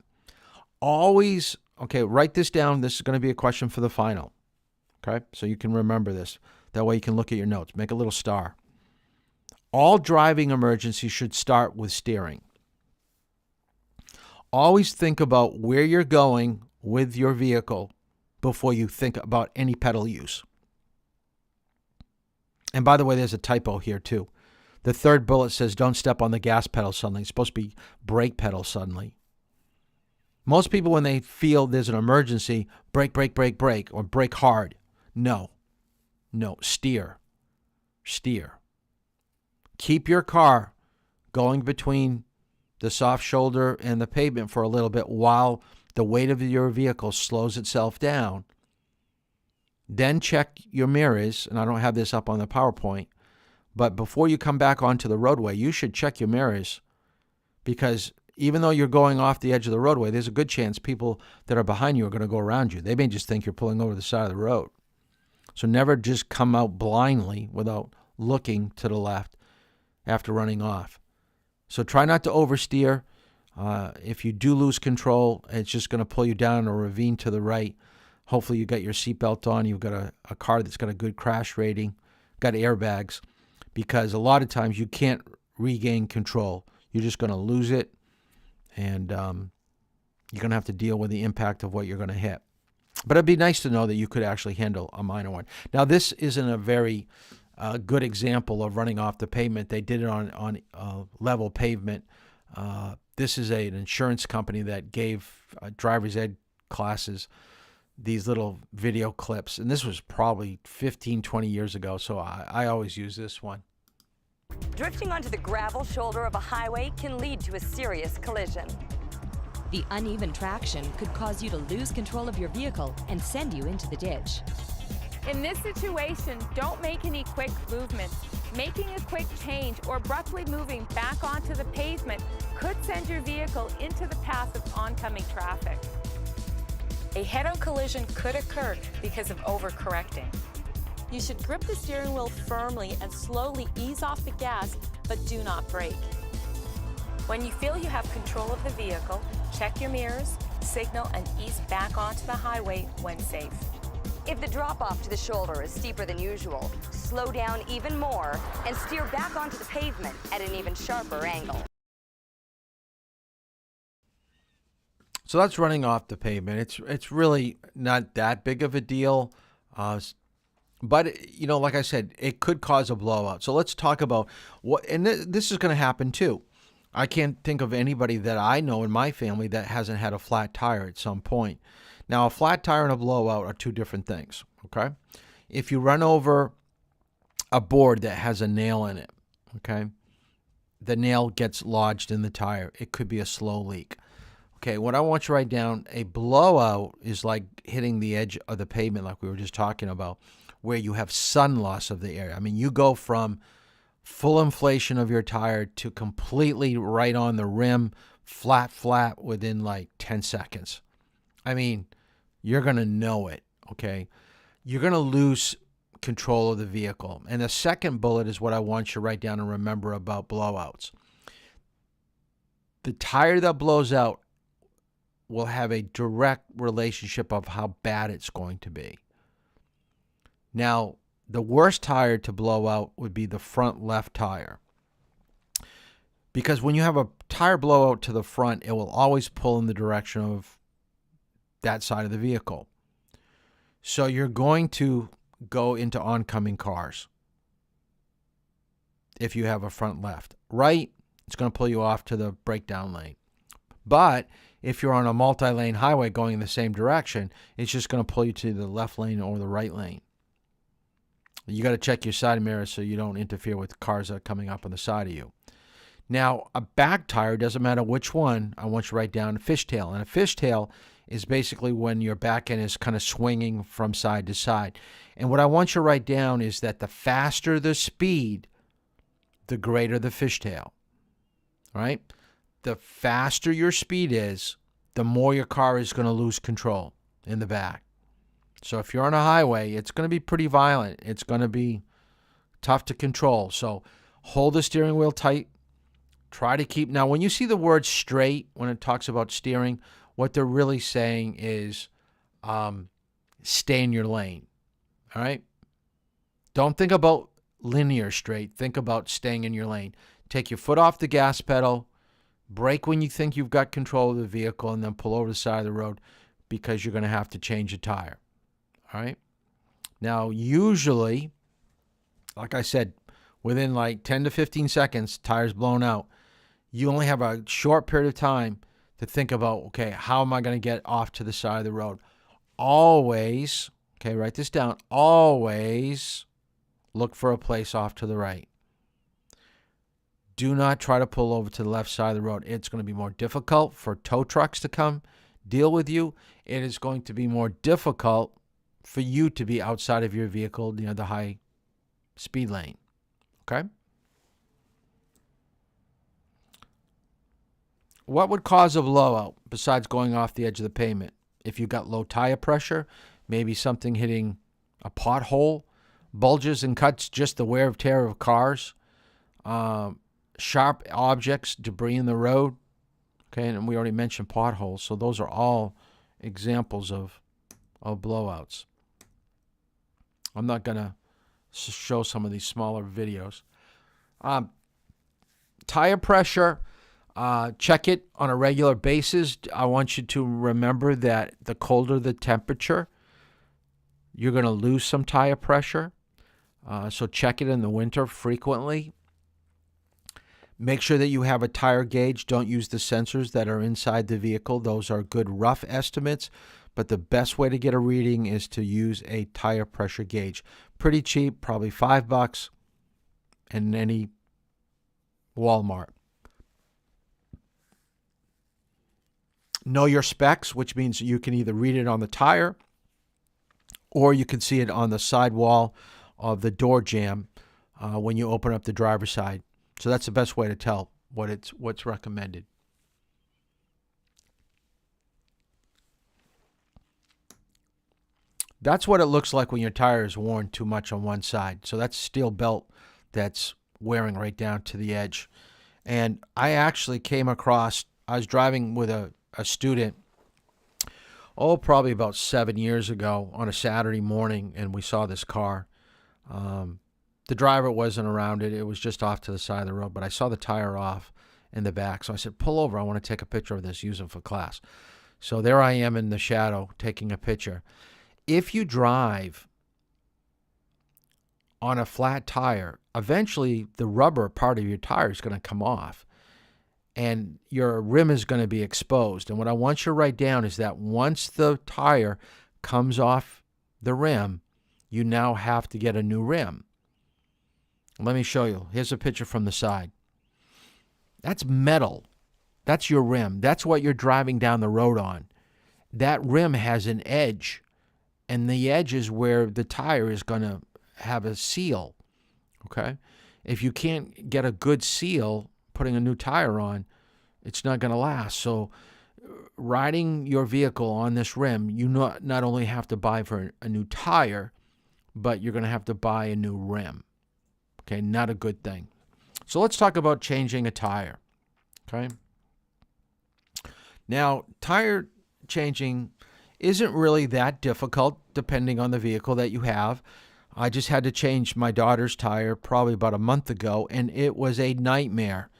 Always, okay, write this down. This is going to be a question for the final. Okay, so you can remember this. That way you can look at your notes. Make a little star. All driving emergencies should start with steering. Always think about where you're going with your vehicle before you think about any pedal use. And by the way, there's a typo here too. The third bullet says don't step on the gas pedal suddenly. It's supposed to be brake pedal suddenly. Most people, when they feel there's an emergency, brake, brake, brake, brake, or brake hard. No, steer. Keep your car going between the soft shoulder and the pavement for a little bit while the weight of your vehicle slows itself down. Then check your mirrors, and I don't have this up on the PowerPoint, but before you come back onto the roadway, you should check your mirrors, because even though you're going off the edge of the roadway, there's a good chance people that are behind you are going to go around you. They may just think you're pulling over the side of the road. So never just come out blindly without looking to the left after running off. So try not to oversteer. If you do lose control, it's just going to pull you down a ravine to the right. Hopefully you got your seatbelt on. You've got a car that's got a good crash rating, got airbags, because a lot of times you can't regain control. You're just going to lose it, and you're going to have to deal with the impact of what you're going to hit. But it'd be nice to know that you could actually handle a minor one. Now, this isn't a very good example of running off the pavement. They did it on level pavement. This is an insurance company that gave driver's ed classes these little video clips. And this was probably 15, 20 years ago, so I always use this one. Drifting onto the gravel shoulder of a highway can lead to a serious collision. The uneven traction could cause you to lose control of your vehicle and send you into the ditch. In this situation, don't make any quick movements. Making a quick change or abruptly moving back onto the pavement could send your vehicle into the path of oncoming traffic. A head-on collision could occur because of overcorrecting. You should grip the steering wheel firmly and slowly ease off the gas, but do not brake. When you feel you have control of the vehicle, check your mirrors, signal, and ease back onto the highway when safe. If the drop-off to the shoulder is steeper than usual, slow down even more and steer back onto the pavement at an even sharper angle. So that's running off the pavement. It's really not that big of a deal. But, you know, like I said, it could cause a blowout. So let's talk about what, and this is going to happen too. I can't think of anybody that I know in my family that hasn't had a flat tire at some point. Now, a flat tire and a blowout are two different things, okay? If you run over a board that has a nail in it, okay, the nail gets lodged in the tire. It could be a slow leak. Okay, what I want you to write down, a blowout is like hitting the edge of the pavement like we were just talking about, where you have sun loss of the area. I mean, you go from full inflation of your tire to completely right on the rim, flat within like 10 seconds. I mean, you're going to know it, okay? You're going to lose control of the vehicle. And the second bullet is what I want you to write down and remember about blowouts. The tire that blows out will have a direct relationship of how bad it's going to be. Now, the worst tire to blow out would be the front left tire. Because when you have a tire blowout to the front, it will always pull in the direction of that side of the vehicle. So you're going to go into oncoming cars if you have a front left. Right, it's going to pull you off to the breakdown lane. But if you're on a multi-lane highway going in the same direction, it's just going to pull you to the left lane or the right lane. You got to check your side mirrors so you don't interfere with cars that are coming up on the side of you. Now, a back tire, doesn't matter which one, I want you to write down a fishtail. And a fishtail is basically when your back end is kind of swinging from side to side. And what I want you to write down is that the faster the speed, the greater the fishtail. All right? The faster your speed is, the more your car is going to lose control in the back. So if you're on a highway, it's going to be pretty violent. It's going to be tough to control. So hold the steering wheel tight. Try to keep. Now, when you see the word straight, when it talks about steering, what they're really saying is stay in your lane. All right? Don't think about linear straight. Think about staying in your lane. Take your foot off the gas pedal. Brake when you think you've got control of the vehicle, and then pull over the side of the road because you're going to have to change a tire. All right. Now, usually, like I said, within like 10 to 15 seconds, tire's blown out. You only have a short period of time to think about, okay, how am I going to get off to the side of the road? Always, okay, write this down, always look for a place off to the right. Do not try to pull over to the left side of the road. It's going to be more difficult for tow trucks to come deal with you. It is going to be more difficult for you to be outside of your vehicle, the high speed lane. Okay? What would cause a blowout besides going off the edge of the pavement? If you got low tire pressure, maybe something hitting a pothole, bulges and cuts, just the wear and tear of cars, sharp objects, debris in the road. Okay, and we already mentioned potholes, so those are all examples of blowouts. I'm not going to show some of these smaller videos. Tire pressure, check it on a regular basis. I want you to remember that the colder the temperature, you're going to lose some tire pressure. So check it in the winter frequently. Make sure that you have a tire gauge. Don't use the sensors that are inside the vehicle. Those are good rough estimates, but the best way to get a reading is to use a tire pressure gauge. Pretty cheap, probably $5 in any Walmart. Know your specs, which means you can either read it on the tire or you can see it on the side wall of the door jamb when you open up the driver's side. So that's the best way to tell what's recommended. That's what it looks like when your tire is worn too much on one side. So that's steel belt that's wearing right down to the edge. And I actually came across, I was driving with a student, probably about 7 years ago on a Saturday morning, and we saw this car. The driver wasn't around it. It was just off to the side of the road, but I saw the tire off in the back. So I said, pull over. I want to take a picture of this, use it for class. So there I am in the shadow taking a picture. If you drive on a flat tire, eventually the rubber part of your tire is going to come off and your rim is going to be exposed. And what I want you to write down is that once the tire comes off the rim, you now have to get a new rim. Let me show you. Here's a picture from the side. That's metal. That's your rim. That's what you're driving down the road on. That rim has an edge, and the edge is where the tire is going to have a seal. Okay? If you can't get a good seal putting a new tire on, it's not going to last. So riding your vehicle on this rim, you not only have to buy for a new tire, but you're going to have to buy a new rim. Okay, not a good thing. So let's talk about changing a tire. Okay. Now, tire changing isn't really that difficult depending on the vehicle that you have. I just had to change my daughter's tire probably about a month ago, and it was a nightmare.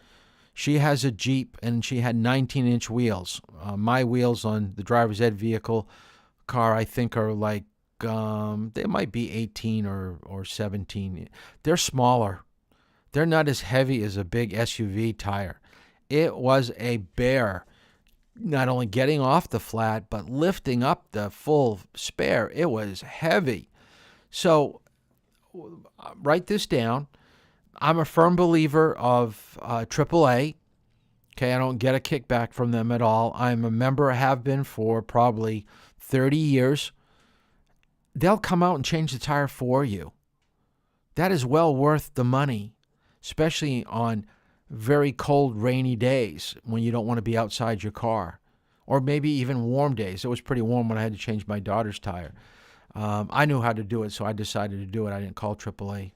She has a Jeep, and she had 19-inch wheels. My wheels on the driver's ed vehicle car, I think, are like, they might be 18 or 17. They're smaller. They're not as heavy as a big SUV tire. It was a bear, not only getting off the flat, but lifting up the full spare. It was heavy. So write this down. I'm a firm believer of AAA. Okay, I don't get a kickback from them at all. I'm a member, have been for probably 30 years. They'll come out and change the tire for you. That is well worth the money, especially on very cold, rainy days when you don't want to be outside your car, or maybe even warm days. It was pretty warm when I had to change my daughter's tire. I knew how to do it, so I decided to do it. I didn't call AAA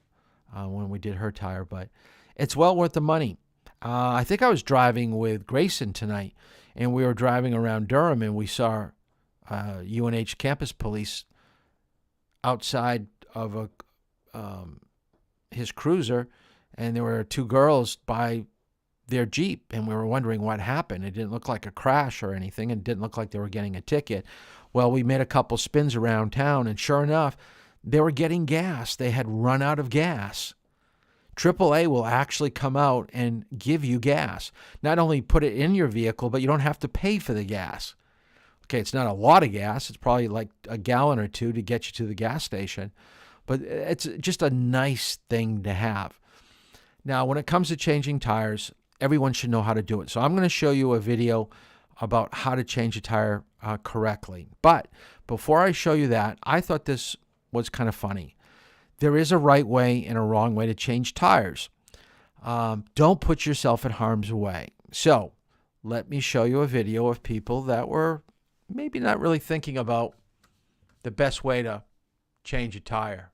when we did her tire, but it's well worth the money. I think I was driving with Grayson tonight, and we were driving around Durham, and we saw UNH campus police outside of his cruiser, and there were two girls by their Jeep, and we were wondering what happened. It didn't look like a crash or anything, and it didn't look like they were getting a ticket. Well, we made a couple spins around town, and sure enough, they were getting gas. They had run out of gas. AAA will actually come out and give you gas. Not only put it in your vehicle, but you don't have to pay for the gas. Okay, it's not a lot of gas. It's probably like a gallon or two to get you to the gas station. But it's just a nice thing to have. Now, when it comes to changing tires, everyone should know how to do it. So I'm going to show you a video about how to change a tire correctly. But before I show you that, I thought this was kind of funny. There is a right way and a wrong way to change tires. Don't put yourself in harm's way. So let me show you a video of people that were maybe not really thinking about the best way to change a tire.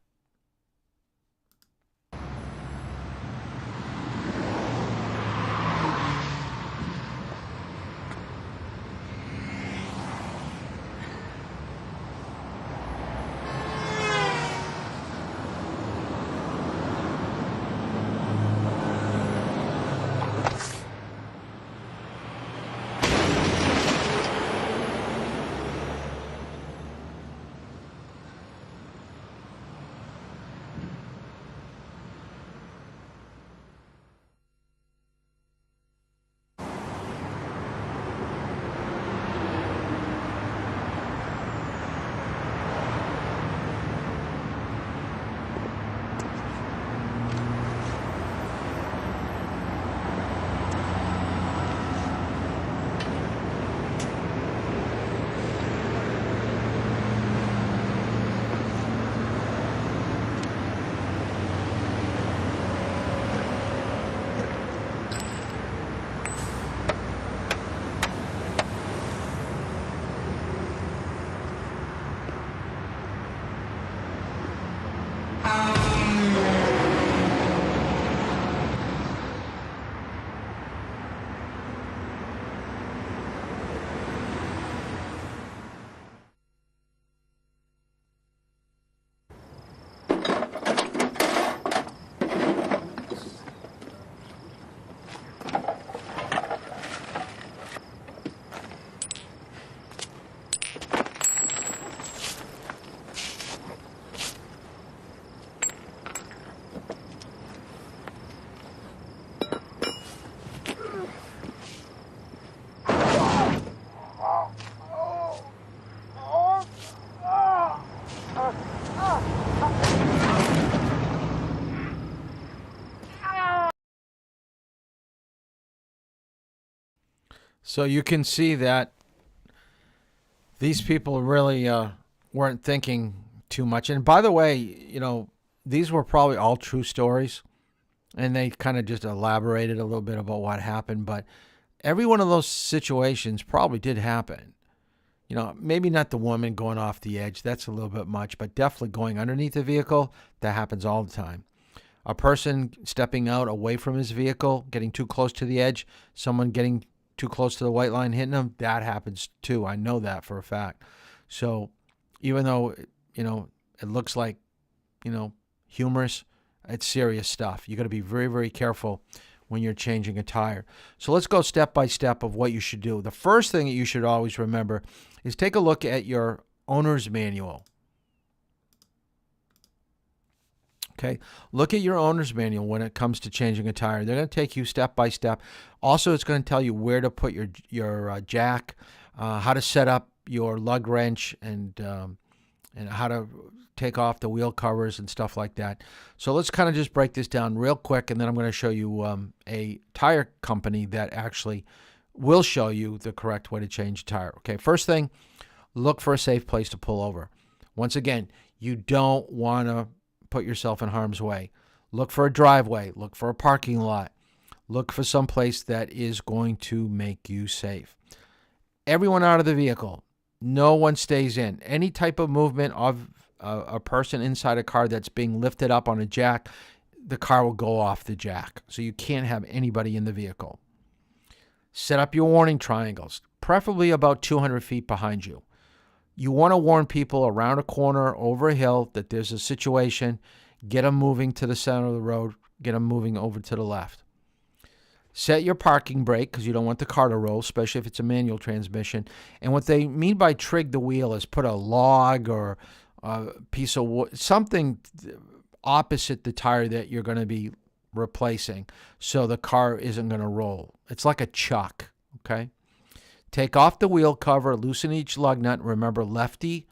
So you can see that these people really weren't thinking too much. And by the way, these were probably all true stories, and they kind of just elaborated a little bit about what happened. But every one of those situations probably did happen. Maybe not the woman going off the edge. That's a little bit much, but definitely going underneath the vehicle, that happens all the time. A person stepping out away from his vehicle, getting too close to the edge, someone getting too close to the white line hitting them, that happens too. I know that for a fact. So even though, it looks like, humorous, it's serious stuff. You got to be very, very careful when you're changing a tire. So let's go step by step of what you should do. The first thing that you should always remember is take a look at your owner's manual. Okay, look at your owner's manual when it comes to changing a tire. They're going to take you step by step. Also, it's going to tell you where to put your jack, how to set up your lug wrench, and how to take off the wheel covers and stuff like that. So let's kind of just break this down real quick, and then I'm going to show you a tire company that actually will show you the correct way to change a tire. Okay, first thing, look for a safe place to pull over. Once again, you don't want to put yourself in harm's way. Look for a driveway. Look for a parking lot. Look for some place that is going to make you safe. Everyone out of the vehicle. No one stays in. Any type of movement of a person inside a car that's being lifted up on a jack, the car will go off the jack. So you can't have anybody in the vehicle. Set up your warning triangles, preferably about 200 feet behind you. You want to warn people around a corner, over a hill, that there's a situation. Get them moving to the center of the road. Get them moving over to the left. Set your parking brake because you don't want the car to roll, especially if it's a manual transmission. And what they mean by trig the wheel is put a log or a piece of wood, something opposite the tire that you're going to be replacing so the car isn't going to roll. It's like a chuck, okay? Take off the wheel cover, loosen each lug nut. Remember, lefty,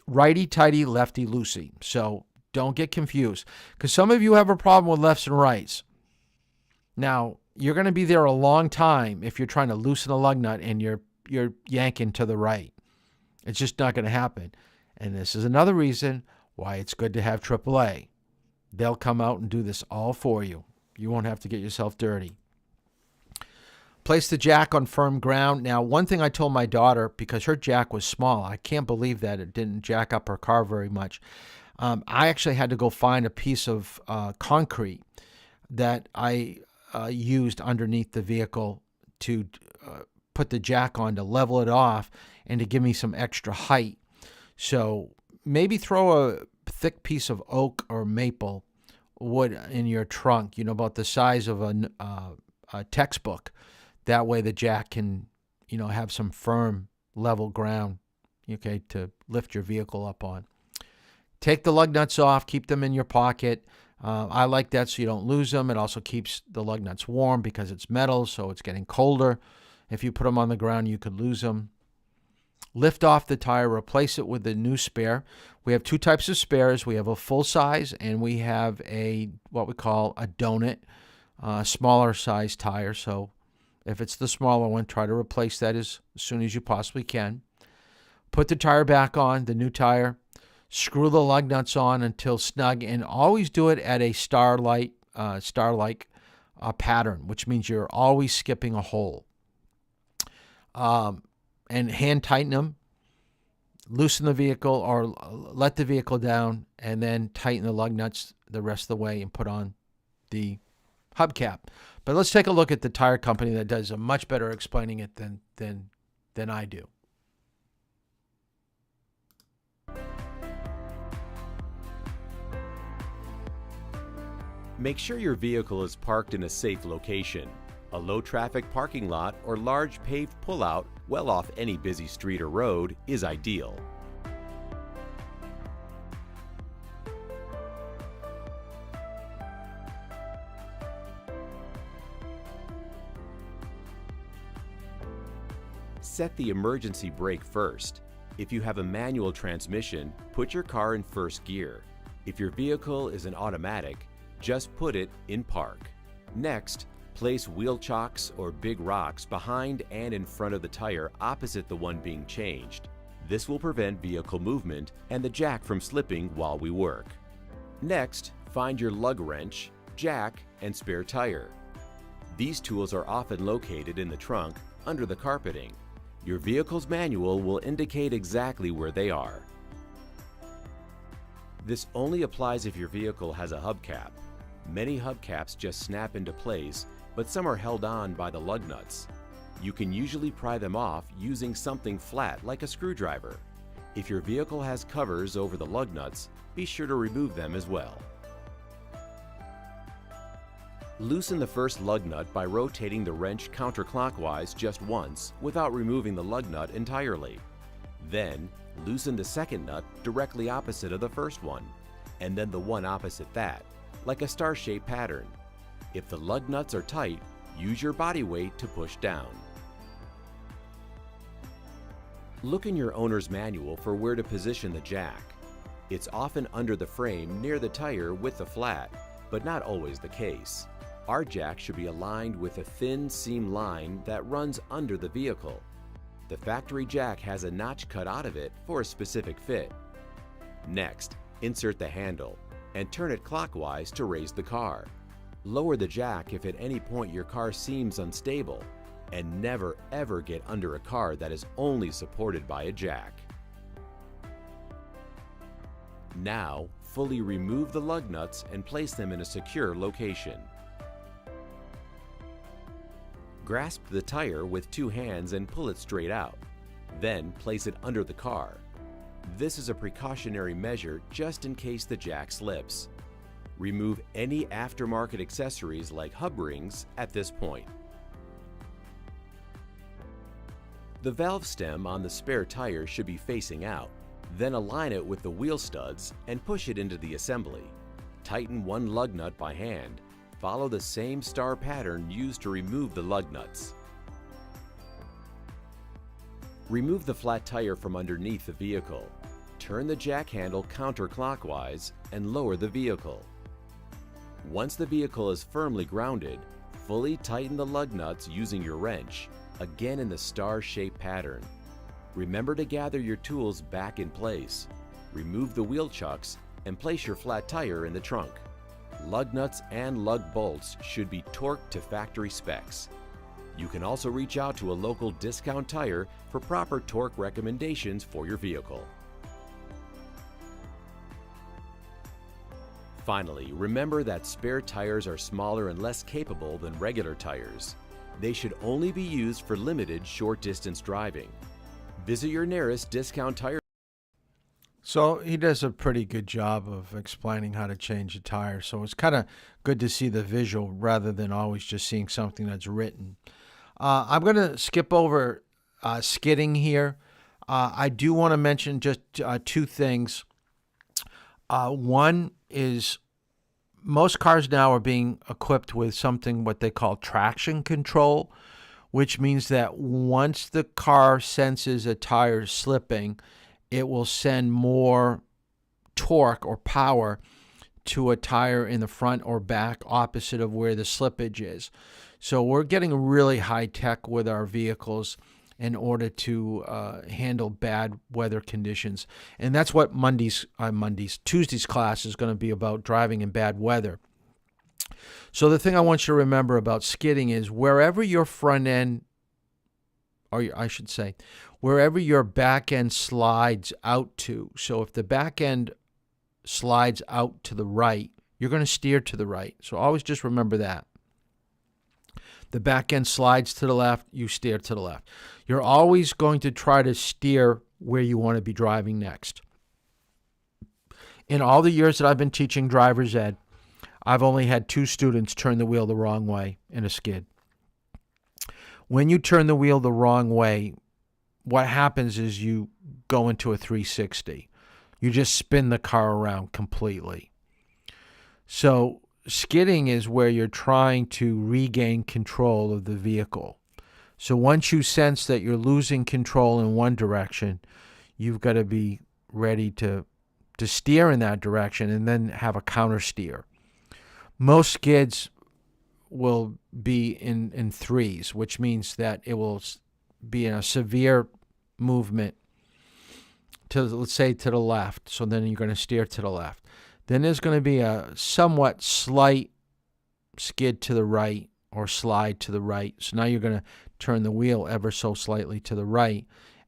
righty-tighty, lefty-loosey. So don't get confused because some of you have a problem with lefts and rights. Now, you're going to be there a long time if you're trying to loosen a lug nut and you're yanking to the right. It's just not going to happen. And this is another reason why it's good to have AAA. They'll come out and do this all for you. You won't have to get yourself dirty. Place the jack on firm ground. Now, one thing I told my daughter, because her jack was small, I can't believe that it didn't jack up her car very much. I actually had to go find a piece of concrete that I used underneath the vehicle to put the jack on to level it off and to give me some extra height. So maybe throw a thick piece of oak or maple wood in your trunk, about the size of a textbook. That way the jack can, have some firm, level ground, okay, to lift your vehicle up on. Take the lug nuts off. Keep them in your pocket. I like that so you don't lose them. It also keeps the lug nuts warm because it's metal, so it's getting colder. If you put them on the ground, you could lose them. Lift off the tire. Replace it with a new spare. We have two types of spares. We have a full size, and we have what we call a donut, smaller size tire. So if it's the smaller one, try to replace that as soon as you possibly can. Put the tire back on, the new tire. Screw the lug nuts on until snug, and always do it at a star-like pattern, which means you're always skipping a hole. And hand tighten them. Loosen the vehicle or let the vehicle down, and then tighten the lug nuts the rest of the way and put on the hubcap. But let's take a look at the tire company that does a much better explaining it than I do. Make sure your vehicle is parked in a safe location. A low-traffic parking lot or large paved pullout well off any busy street or road is ideal. Set the emergency brake first. If you have a manual transmission, put your car in first gear. If your vehicle is an automatic, just put it in park. Next, Place wheel chocks or big rocks behind and in front of the tire opposite the one being changed. This will prevent vehicle movement and the jack from slipping while we work. Next, find your lug wrench, jack, and spare tire. These tools are often located in the trunk under the carpeting. Your vehicle's manual will indicate exactly where they are. This only applies if your vehicle has a hubcap. Many hubcaps just snap into place, but some are held on by the lug nuts. You can usually pry them off using something flat like a screwdriver. If your vehicle has covers over the lug nuts, be sure to remove them as well. Loosen the first lug nut by rotating the wrench counterclockwise just once without removing the lug nut entirely. Then, loosen the second nut directly opposite of the first one, and then the one opposite that, like a star-shaped pattern. If the lug nuts are tight, use your body weight to push down. Look in your owner's manual for where to position the jack. It's often under the frame near the tire with the flat, but not always the case. Our jack should be aligned with a thin seam line that runs under the vehicle. The factory jack has a notch cut out of it for a specific fit. Next, insert the handle and turn it clockwise to raise the car. Lower the jack if at any point your car seems unstable, and never ever get under a car that is only supported by a jack. Now, fully remove the lug nuts and place them in a secure location. Grasp the tire with two hands and pull it straight out. Then place it under the car. This is a precautionary measure just in case the jack slips. Remove any aftermarket accessories like hub rings at this point. The valve stem on the spare tire should be facing out. Then align it with the wheel studs and push it into the assembly. Tighten one lug nut by hand. Follow the same star pattern used to remove the lug nuts. Remove the flat tire from underneath the vehicle. Turn the jack handle counterclockwise and lower the vehicle. Once the vehicle is firmly grounded, fully tighten the lug nuts using your wrench, again in the star-shaped pattern. Remember to gather your tools back in place. Remove the wheel chucks and place your flat tire in the trunk. Lug nuts and lug bolts should be torqued to factory specs. You can also reach out to a local discount tire for proper torque recommendations for your vehicle. Finally, remember that spare tires are smaller and less capable than regular tires. They should only be used for limited short-distance driving. Visit your nearest discount tire. So he does a pretty good job of explaining how to change a tire. So it's kind of good to see the visual rather than always just seeing something that's written. I'm going to skip over skidding here. I do want to mention just two things. One is most cars now are being equipped with something what they call traction control, which means that once the car senses a tire slipping, it will send more torque or power to a tire in the front or back opposite of where the slippage is. So we're getting really high tech with our vehicles in order to handle bad weather conditions. And that's what Tuesday's class is going to be about, driving in bad weather. So the thing I want you to remember about skidding is wherever your front end, or I should say, wherever your back end slides out to. So if the back end slides out to the right, you're going to steer to the right. So always just remember that. The back end slides to the left, you steer to the left. You're always going to try to steer where you want to be driving next. In all the years that I've been teaching driver's ed, I've only had 2 students turn the wheel the wrong way in a skid. When you turn the wheel the wrong way, what happens is you go into a 360. You just spin the car around completely. So skidding is where you're trying to regain control of the vehicle. So once you sense that you're losing control in one direction, you've got to be ready to steer in that direction and then have a counter steer. Most skids, will be in threes, which means that it will be in a severe movement to, let's say, to the left. So then you're going to steer to the left. Then there's going to be a somewhat slight skid to the right or slide to the right. So now you're going to turn the wheel ever so slightly to the right.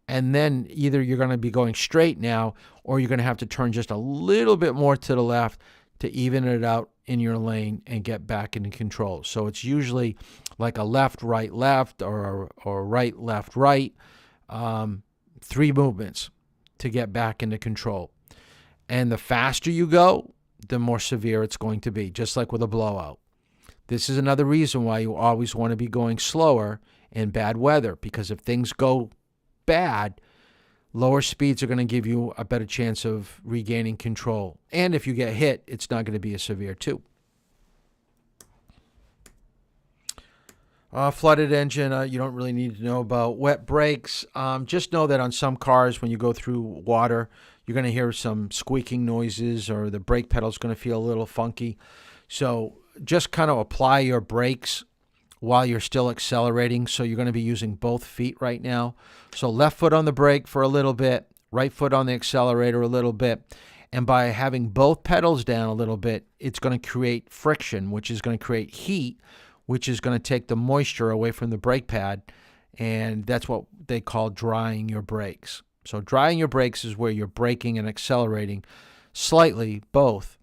And then either you're going to be going straight now, or you're going to have to turn just a little bit more to the left to even it out in your lane and get back into control. So it's usually like a left, left, or right, left, right. 3 movements to get back into control. And the faster you go, the more severe it's going to be, just like with a blowout. This is another reason why you always want to be going slower in bad weather, because if things go bad, lower speeds are going to give you a better chance of regaining control. And if you get hit, it's not going to be as severe too. Flooded engine, you don't really need to know about. Wet brakes, just know that on some cars, when you go through water, you're going to hear some squeaking noises, or the brake pedal's going to feel a little funky. So just kind of apply your brakes while you're still accelerating. So you're going to be using both feet right now. So left foot on the brake for a little bit, right foot on the accelerator a little bit. And by having both pedals down a little bit, it's going to create friction, which is going to create heat, which is going to take the moisture away from the brake pad. And that's what they call drying your brakes. So drying your brakes is where you're braking and accelerating slightly, both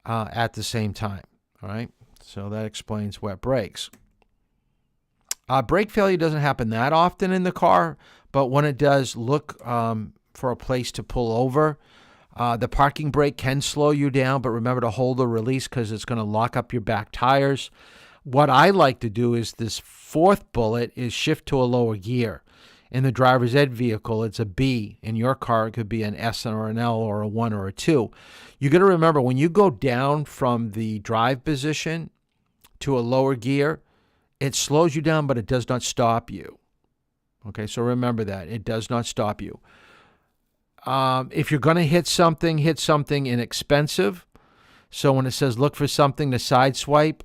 at the same time. All right. So that explains wet brakes. Brake failure doesn't happen that often in the car, but when it does, look for a place to pull over. The parking brake can slow you down, but remember to hold the release because it's going to lock up your back tires. What I like to do is this 4th bullet is shift to a lower gear. In the driver's ed vehicle, it's a B. In your car, it could be an S or an L or a 1 or a 2. You got to remember, when you go down from the drive position to a lower gear, it slows you down, but it does not stop you. Okay, so remember that. It does not stop you. If you're going to hit something inexpensive. So when it says look for something to sideswipe,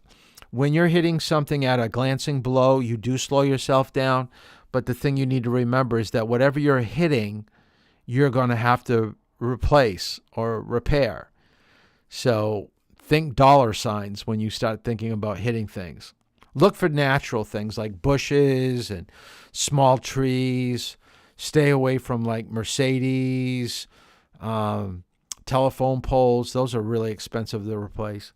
when you're hitting something at a glancing blow, you do slow yourself down. But the thing you need to remember is that whatever you're hitting, you're going to have to replace or repair. So think dollar signs when you start thinking about hitting things. Look for natural things like bushes and small trees. Stay away from like Mercedes, telephone poles. Those are really expensive to replace.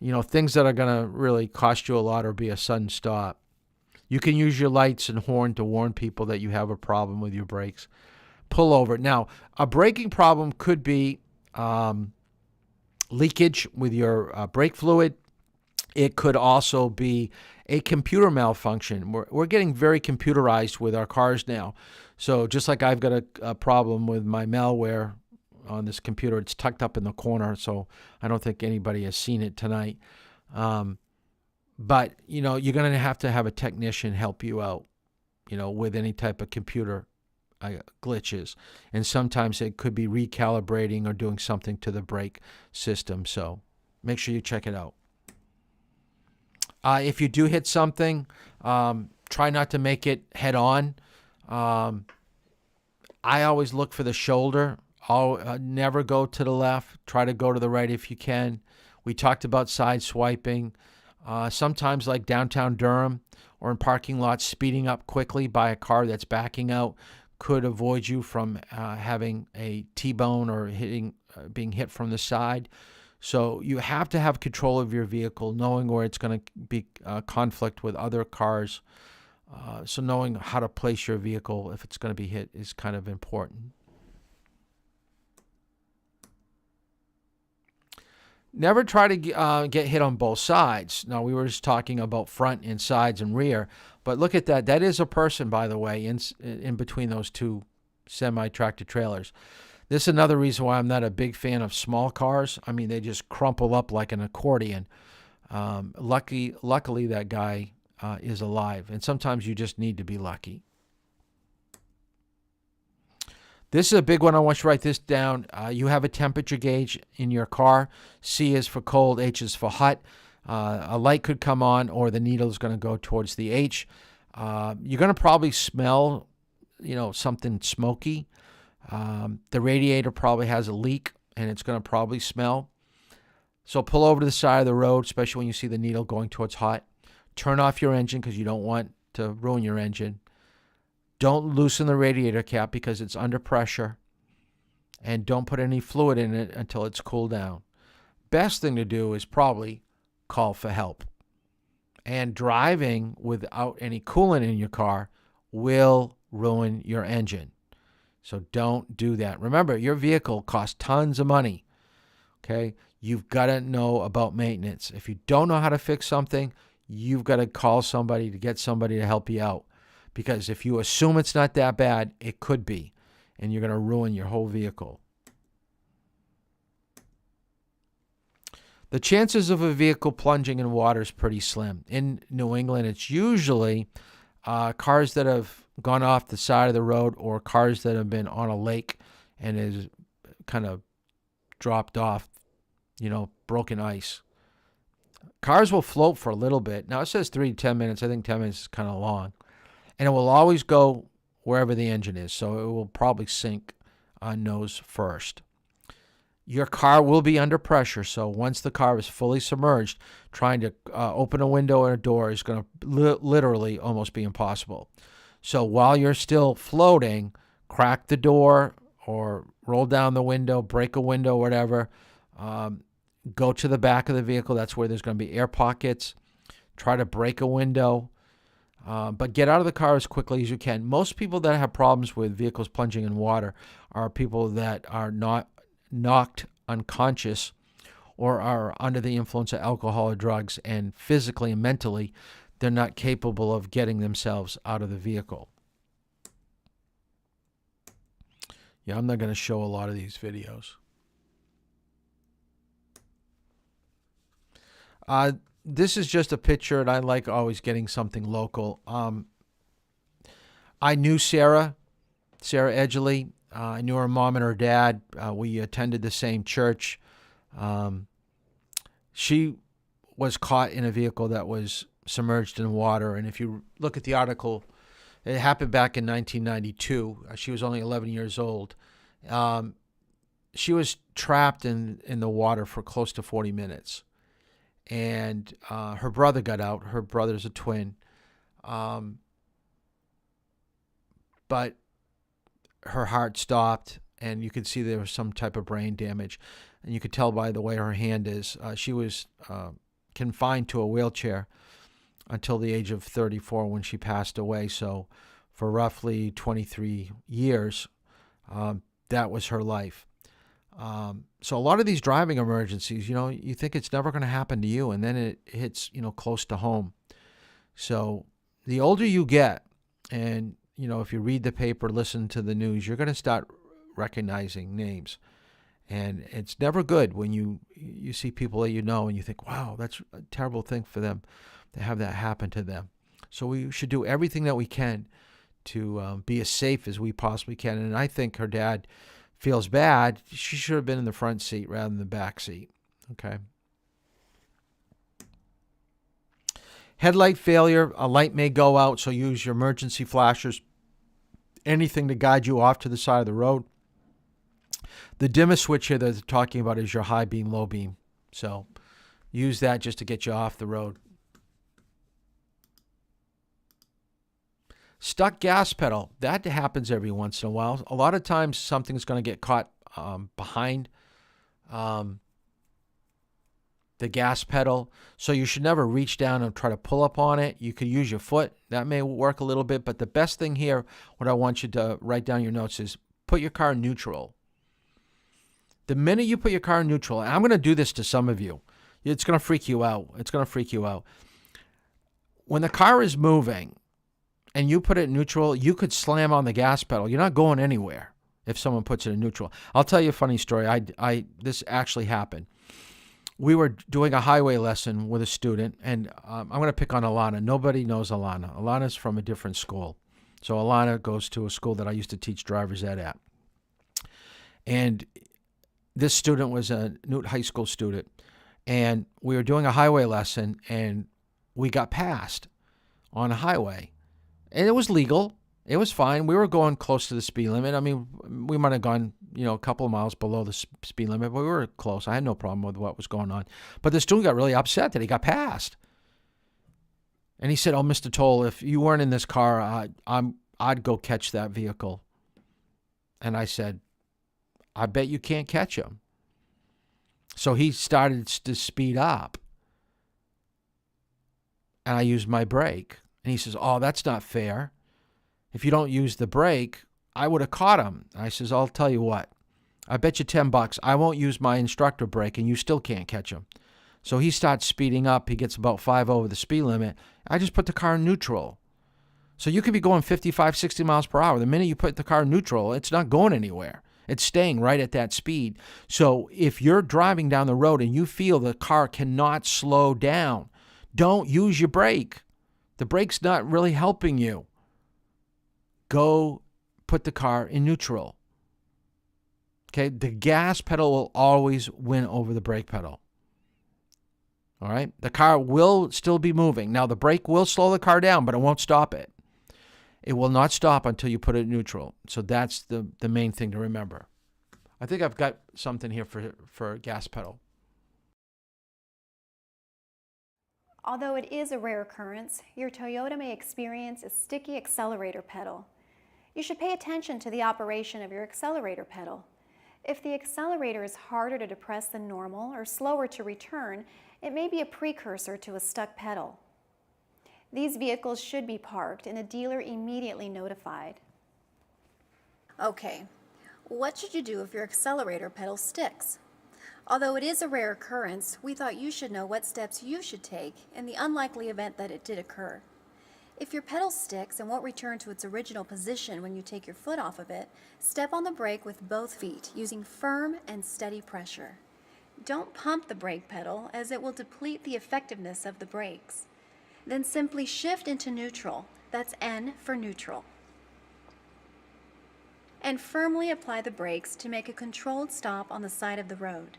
You know, things that are going to really cost you a lot or be a sudden stop. You can use your lights and horn to warn people that you have a problem with your brakes. Pull over. Now, a braking problem could be leakage with your brake fluid. It could also be a computer malfunction. We're getting very computerized with our cars now. So just like I've got a problem with my malware on this computer, it's tucked up in the corner, so I don't think anybody has seen it tonight. But, you know, you're going to have a technician help you out, you know, with any type of computer glitches. And sometimes it could be recalibrating or doing something to the brake system. So make sure you check it out. If you do hit something, try not to make it head on. I always look for the shoulder. I'll never go to the left. Try to go to the right if you can. We talked about side swiping. Sometimes like downtown Durham or in parking lots, speeding up quickly by a car that's backing out could avoid you from having a T-bone or being hit from the side. So you have to have control of your vehicle, knowing where it's going to be conflict with other cars. So knowing how to place your vehicle if it's going to be hit is kind of important. Never try to get hit on both sides. Now, we were just talking about front and sides and rear, but look at that. That is a person, by the way, in between those two semi-tractor trailers. This is another reason why I'm not a big fan of small cars. I mean, they just crumple up like an accordion. Luckily, that guy is alive, and sometimes you just need to be lucky. This is a big one. I want you to write this down. You have a temperature gauge in your car. C is for cold, H is for hot. A light could come on, or the needle is going to go towards the H. You're going to probably smell, something smoky. The radiator probably has a leak, and it's going to probably smell. So pull over to the side of the road, especially when you see the needle going towards hot. Turn off your engine because you don't want to ruin your engine. Don't loosen the radiator cap because it's under pressure. And don't put any fluid in it until it's cooled down. Best thing to do is probably call for help. And driving without any coolant in your car will ruin your engine. So don't do that. Remember, your vehicle costs tons of money. Okay? You've got to know about maintenance. If you don't know how to fix something, you've got to call somebody to get somebody to help you out. Because if you assume it's not that bad, it could be. And you're going to ruin your whole vehicle. The chances of a vehicle plunging in water is pretty slim. In New England, it's usually cars that have gone off the side of the road or cars that have been on a lake and is kind of dropped off, broken ice. Cars will float for a little bit. Now, it says 3 to 10 minutes. I think 10 minutes is kind of long. And it will always go wherever the engine is, so it will probably sink on nose first. Your car will be under pressure, so once the car is fully submerged, trying to open a window or a door is going to literally almost be impossible. So while you're still floating, crack the door or roll down the window, break a window, whatever. Go to the back of the vehicle. That's where there's going to be air pockets. Try to break a window. But get out of the car as quickly as you can. Most people that have problems with vehicles plunging in water are people that are not knocked unconscious or are under the influence of alcohol or drugs, and physically and mentally they're not capable of getting themselves out of the vehicle. Yeah, I'm not going to show a lot of these videos. This is just a picture, and I like always getting something local. I knew Sarah Edgley. I knew her mom and her dad. We attended the same church. She was caught in a vehicle that was submerged in water. And if you look at the article, it happened back in 1992. She was only 11 years old. She was trapped in the water for close to 40 minutes. And her brother got out. Her brother's a twin. But her heart stopped, and you could see there was some type of brain damage. And you could tell by the way her hand is. She was confined to a wheelchair until the age of 34 when she passed away. So for roughly 23 years, that was her life. So a lot of these driving emergencies, you think it's never going to happen to you, and then it hits, close to home. So the older you get, and if you read the paper, listen to the news, you're going to start recognizing names. And it's never good when you see people that and you think, wow, that's a terrible thing for them to have that happen to them. So we should do everything that we can to be as safe as we possibly can. And I think her dad feels bad. She should have been in the front seat rather than the back seat. Okay. Headlight failure, a light may go out, so use your emergency flashers, anything to guide you off to the side of the road. The dimmer switch here that they're talking about is your high beam, low beam. So use that just to get you off the road. Stuck gas pedal, that happens every once in a while. A lot of times something's going to get caught behind the gas pedal. So you should never reach down and try to pull up on it. You could use your foot. That may work a little bit. But the best thing here, what I want you to write down your notes is put your car in neutral. The minute you put your car in neutral, and I'm going to do this to some of you, it's going to freak you out. It's going to freak you out. When the car is moving and you put it in neutral, you could slam on the gas pedal. You're not going anywhere if someone puts it in neutral. I'll tell you a funny story. This actually happened. We were doing a highway lesson with a student, and I'm going to pick on Alana. Nobody knows Alana. Alana's from a different school. So Alana goes to a school that I used to teach driver's ed at. And this student was a Newt High School student, And we were doing a highway lesson, and we got passed on a highway. And it was legal. It was fine. We were going close to the speed limit. I mean, we might have gone, a couple of miles below the speed limit, but we were close. I had no problem with what was going on. But the student got really upset that he got passed. And he said, "Oh, Mr. Toll, if you weren't in this car, I'd go catch that vehicle." And I said, "I bet you can't catch him." So he started to speed up. And I used my brake. And he says, "Oh, that's not fair. If you don't use the brake, I would have caught him." I says, "I'll tell you what. I bet you $10 I won't use my instructor brake, and you still can't catch him." So he starts speeding up. He gets about 5 over the speed limit. I just put the car in neutral. So you could be going 55, 60 miles per hour. The minute you put the car in neutral, it's not going anywhere. It's staying right at that speed. So if you're driving down the road and you feel the car cannot slow down, don't use your brake. The brake's not really helping you. Go put the car in neutral. Okay, the gas pedal will always win over the brake pedal. All right, the car will still be moving. Now, the brake will slow the car down, but it won't stop it. It will not stop until you put it in neutral. So that's the main thing to remember. I think I've got something here for gas pedal. Although it is a rare occurrence, your Toyota may experience a sticky accelerator pedal. You should pay attention to the operation of your accelerator pedal. If the accelerator is harder to depress than normal or slower to return, it may be a precursor to a stuck pedal. These vehicles should be parked and a dealer immediately notified. Okay, what should you do if your accelerator pedal sticks? Although it is a rare occurrence, we thought you should know what steps you should take in the unlikely event that it did occur. If your pedal sticks and won't return to its original position when you take your foot off of it, step on the brake with both feet using firm and steady pressure. Don't pump the brake pedal as it will deplete the effectiveness of the brakes. Then simply shift into neutral, that's N for neutral. And firmly apply the brakes to make a controlled stop on the side of the road.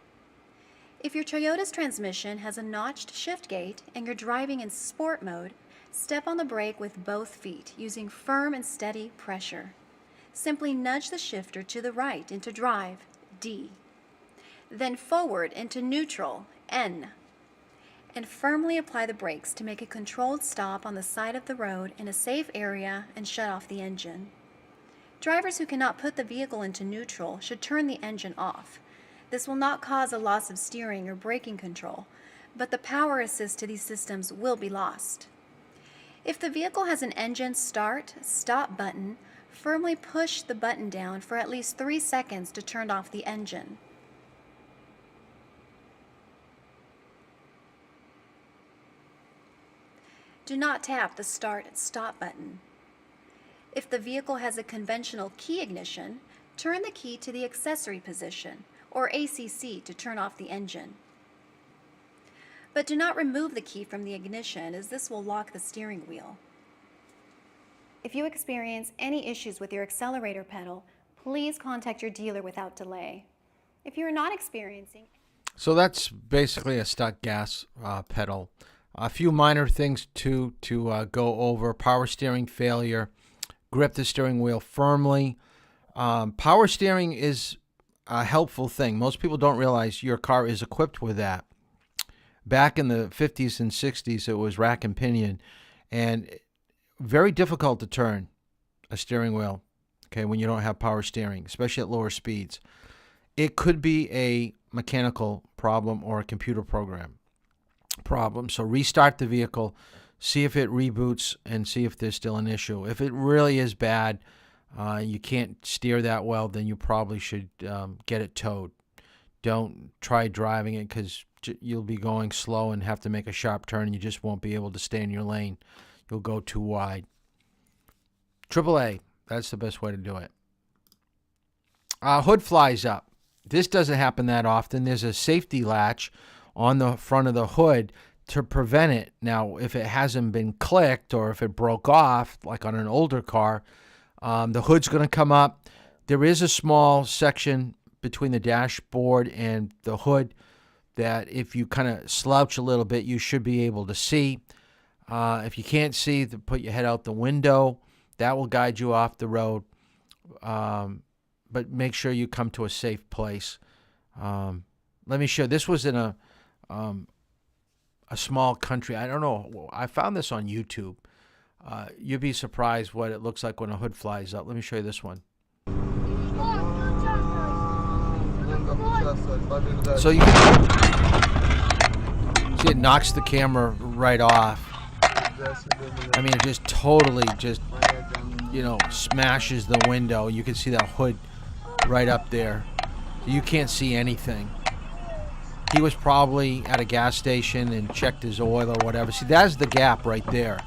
If your Toyota's transmission has a notched shift gate and you're driving in sport mode, step on the brake with both feet using firm and steady pressure. Simply nudge the shifter to the right into drive, D. Then forward into neutral, N. And firmly apply the brakes to make a controlled stop on the side of the road in a safe area and shut off the engine. Drivers who cannot put the vehicle into neutral should turn the engine off. This will not cause a loss of steering or braking control, but the power assist to these systems will be lost. If the vehicle has an engine start-stop button, firmly push the button down for at least 3 seconds to turn off the engine. Do not tap the start-stop button. If the vehicle has a conventional key ignition, turn the key to the accessory position, or ACC, to turn off the engine. But do not remove the key from the ignition, as this will lock the steering wheel. If you experience any issues with your accelerator pedal, please contact your dealer without delay. If you are not experiencing... So that's basically a stuck gas pedal. A few minor things to go over. Power steering failure. Grip the steering wheel firmly. Power steering is a helpful thing. Most people don't realize your car is equipped with that. Back in the 50s and 60s, it was rack and pinion, and very difficult to turn a steering wheel, okay, when you don't have power steering, especially at lower speeds. It could be a mechanical problem or a computer problem. So restart the vehicle, see if it reboots, and see if there's still an issue. If it really is bad, you can't steer that well, then you probably should get it towed. Don't try driving it, because you'll be going slow and have to make a sharp turn, and you just won't be able to stay in your lane. You'll go too wide. AAA, that's the best way to do it. Hood flies up. This doesn't happen that often. There's a safety latch on the front of the hood to prevent it. Now, if it hasn't been clicked or if it broke off, like on an older car, the hood's going to come up. There is a small section between the dashboard and the hood that if you kind of slouch a little bit, you should be able to see. If you can't see, put your head out the window. That will guide you off the road. But make sure you come to a safe place. Let me show. This was in a small country. I don't know. I found this on YouTube. You'd be surprised what it looks like when a hood flies up. Let me show you this one. So you can see it knocks the camera right off. I mean, it just totally smashes the window. You can see that hood right up there. You can't see anything. He was probably at a gas station and checked his oil or whatever. See, that's the gap right there.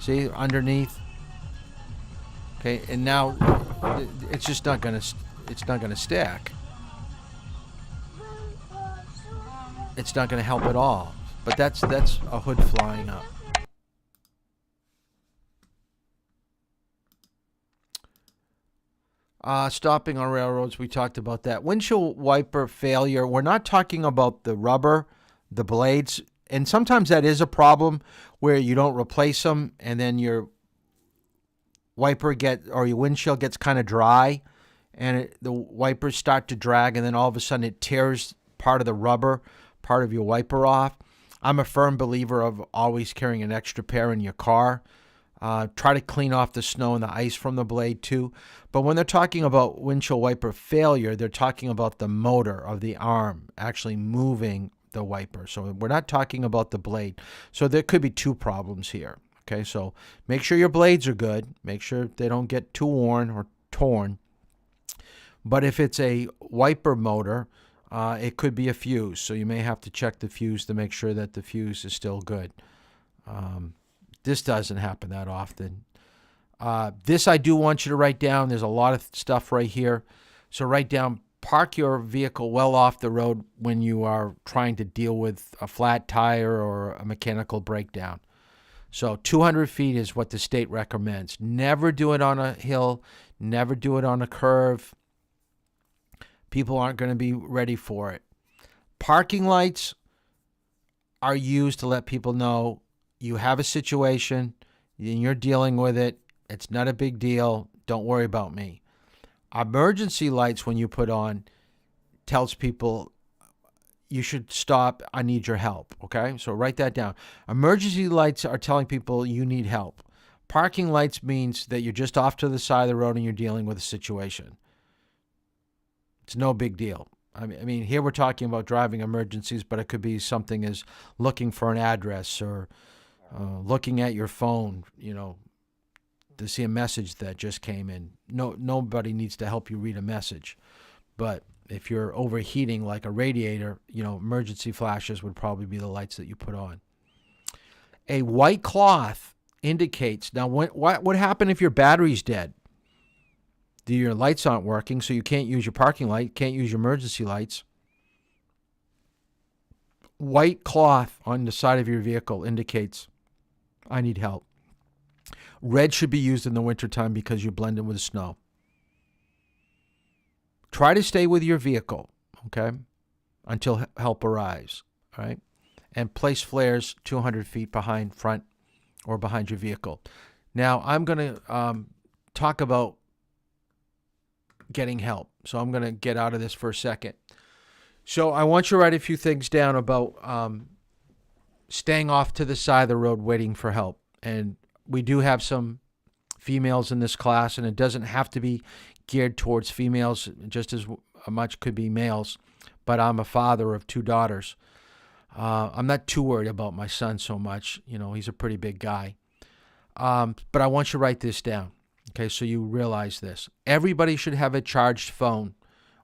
See, underneath. Okay, and now it's just not gonna stack. It's not gonna help at all. But that's a hood flying up. Stopping on railroads, we talked about that. Windshield wiper failure, we're not talking about the rubber, the blades, and sometimes that is a problem where you don't replace them and then your wiper your windshield gets kind of dry and the wipers start to drag and then all of a sudden it tears part of the rubber, part of your wiper off. I'm a firm believer of always carrying an extra pair in your car. Try to clean off the snow and the ice from the blade too. But when they're talking about windshield wiper failure, they're talking about the motor of the arm actually moving the wiper. So we're not talking about the blade. So there could be two problems here. Okay, so make sure your blades are good. Make sure they don't get too worn or torn. But if it's a wiper motor, it could be a fuse. So you may have to check the fuse to make sure that the fuse is still good. This doesn't happen that often. This I do want you to write down. There's a lot of stuff right here. So write down, park your vehicle well off the road when you are trying to deal with a flat tire or a mechanical breakdown. So 200 feet is what the state recommends. Never do it on a hill. Never do it on a curve. People aren't going to be ready for it. Parking lights are used to let people know you have a situation and you're dealing with it. It's not a big deal. Don't worry about me. Emergency lights, when you put on, tells people you should stop. I need your help. Okay? So write that down. Emergency lights are telling people you need help. Parking lights means that you're just off to the side of the road and you're dealing with a situation. It's no big deal. I mean, here we're talking about driving emergencies, but it could be something as looking for an address or looking at your phone, to see a message that just came in. Nobody needs to help you read a message. But if you're overheating like a radiator, emergency flashes would probably be the lights that you put on. A white cloth indicates, now what would happen if your battery's dead? Your lights aren't working, so you can't use your parking light, can't use your emergency lights. White cloth on the side of your vehicle indicates, I need help. Red should be used in the wintertime because you blend in with the snow. Try to stay with your vehicle, okay, until help arrives, all right? And place flares 200 feet behind front or behind your vehicle. Now, I'm going to talk about getting help. So I'm going to get out of this for a second. So I want you to write a few things down about staying off to the side of the road waiting for help. And we do have some females in this class, and it doesn't have to be geared towards females, just as much could be males. But I'm a father of 2 daughters. I'm not too worried about my son so much. He's a pretty big guy. But I want you to write this down. Okay, so you realize this. Everybody should have a charged phone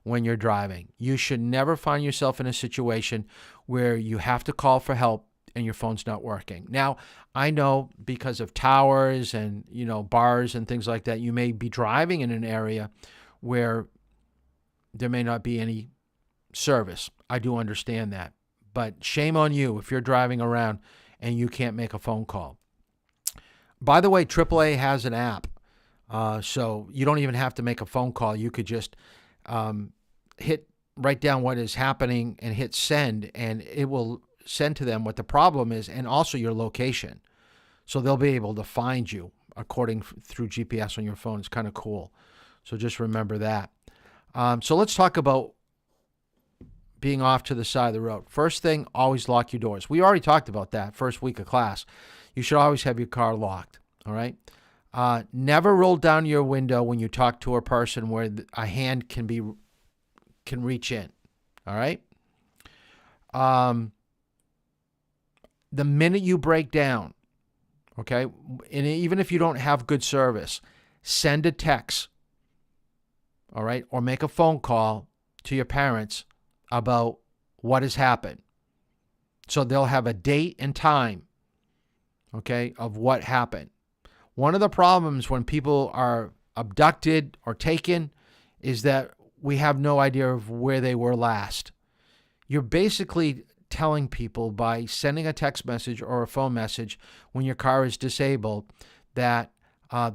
when you're driving. You should never find yourself in a situation where you have to call for help and your phone's not working. Now, I know because of towers and, bars and things like that, you may be driving in an area where there may not be any service. I do understand that. But shame on you if you're driving around and you can't make a phone call. By the way, AAA has an app. So you don't even have to make a phone call. You could just hit write down what is happening and hit send, and it will send to them what the problem is and also your location. So they'll be able to find you through GPS on your phone. It's kind of cool. So just remember that. So let's talk about being off to the side of the road. First thing, always lock your doors. We already talked about that first week of class. You should always have your car locked, all right? Never roll down your window when you talk to a person where a hand can reach in, all right? The minute you break down, okay, and even if you don't have good service, send a text, all right, or make a phone call to your parents about what has happened. So they'll have a date and time, okay, of what happened. One of the problems when people are abducted or taken is that we have no idea of where they were last. You're basically telling people by sending a text message or a phone message when your car is disabled that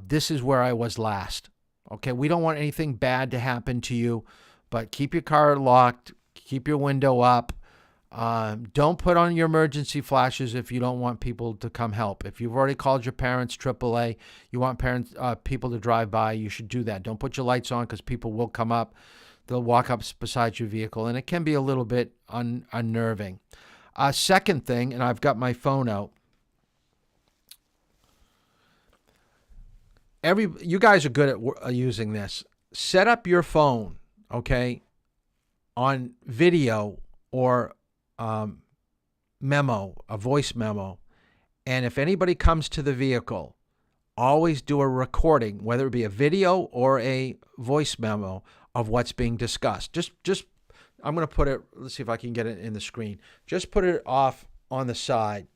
this is where I was last. Okay, we don't want anything bad to happen to you, but keep your car locked, keep your window up. Don't put on your emergency flashes if you don't want people to come help. If you've already called your parents, AAA, you want people to drive by, you should do that. Don't put your lights on because people will come up. They'll walk up beside your vehicle, and it can be a little bit unnerving. Second thing, and I've got my phone out. You guys are good at using this. Set up your phone, okay, on video or memo, a voice memo. And if anybody comes to the vehicle, always do a recording, whether it be a video or a voice memo of what's being discussed. Just I'm going to put it, let's see if I can get it in the screen. Just put it off on the side,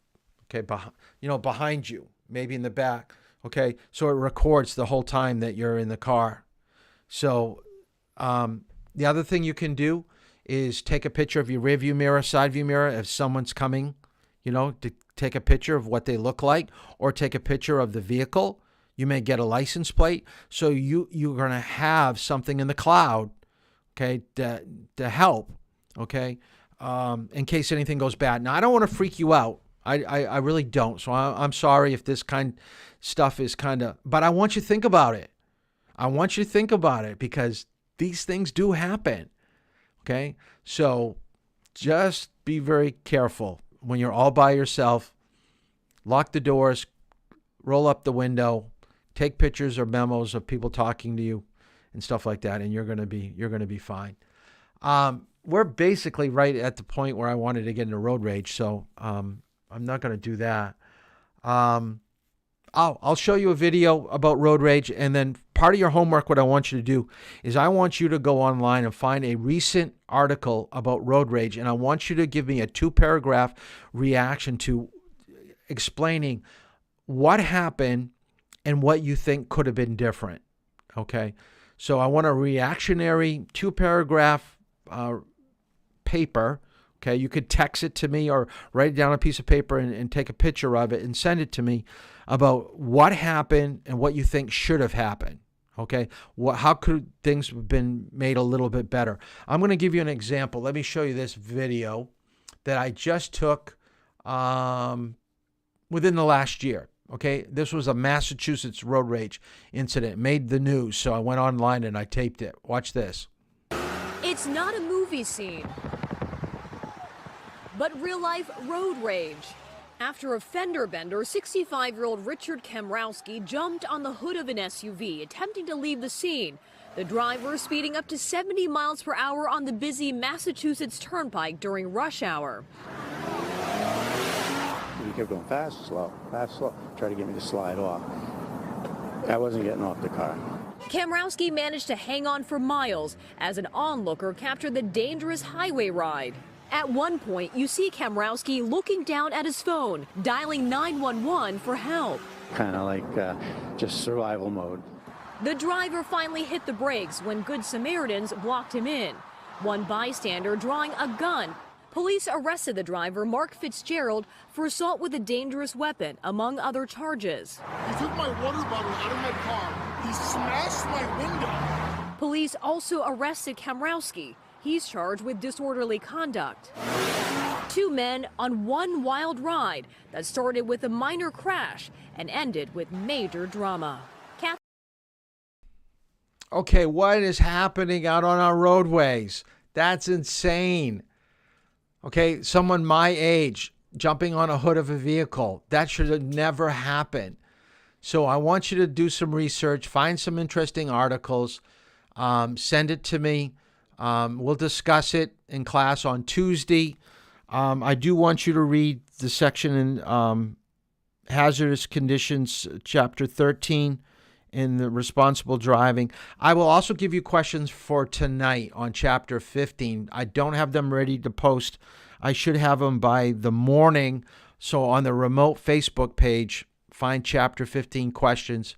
okay, behind you, maybe in the back, okay? So it records the whole time that you're in the car. So the other thing you can do is take a picture of your rear view mirror, side view mirror, if someone's coming, to take a picture of what they look like, or take a picture of the vehicle. You may get a license plate. So you're going to have something in the cloud, okay, to help, okay, in case anything goes bad. Now, I don't want to freak you out. I really don't. So I'm sorry if this kind of stuff is but I want you to think about it. I want you to think about it because these things do happen. Okay, so just be very careful when you're all by yourself. Lock the doors, roll up the window, take pictures or memos of people talking to you and stuff like that, and you're gonna be fine. We're basically right at the point where I wanted to get into road rage, so I'm not gonna do that. I'll show you a video about road rage, and then part of your homework, what I want you to do is I want you to go online and find a recent article about road rage, and I want you to give me a 2-paragraph reaction to explaining what happened and what you think could have been different, okay? So I want a reactionary 2-paragraph paper. Okay, you could text it to me or write it down on a piece of paper and take a picture of it and send it to me about what happened and what you think should have happened. Okay, how could things have been made a little bit better? I'm going to give you an example. Let me show you this video that I just took within the last year. Okay, this was a Massachusetts road rage incident. It made the news, so I went online and I taped it. Watch this. It's not a movie scene, but real-life road rage. After a fender bender, 65-year-old Richard Kamrowski jumped on the hood of an SUV, attempting to leave the scene. The driver speeding up to 70 miles per hour on the busy Massachusetts Turnpike during rush hour. He kept going fast, slow, tried to get me to slide off. I wasn't getting off the car. Kamrowski managed to hang on for miles as an onlooker captured the dangerous highway ride. At one point, you see Kamrowski looking down at his phone, dialing 911 for help. Kind of like just survival mode. The driver finally hit the brakes when Good Samaritans blocked him in. One bystander drawing a gun. Police arrested the driver, Mark Fitzgerald, for assault with a dangerous weapon, among other charges. He took my water bottle out of my car. He smashed my window. Police also arrested Kamrowski. He's charged with disorderly conduct. 2 men on one wild ride that started with a minor crash and ended with major drama. Okay, what is happening out on our roadways? That's insane. Okay, someone my age jumping on a hood of a vehicle. That should have never happened. So I want you to do some research, find some interesting articles, send it to me. We'll discuss it in class on Tuesday. I do want you to read the section in Hazardous Conditions, Chapter 13, in the Responsible Driving. I will also give you questions for tonight on Chapter 15. I don't have them ready to post. I should have them by the morning. So on the remote Facebook page, find Chapter 15 questions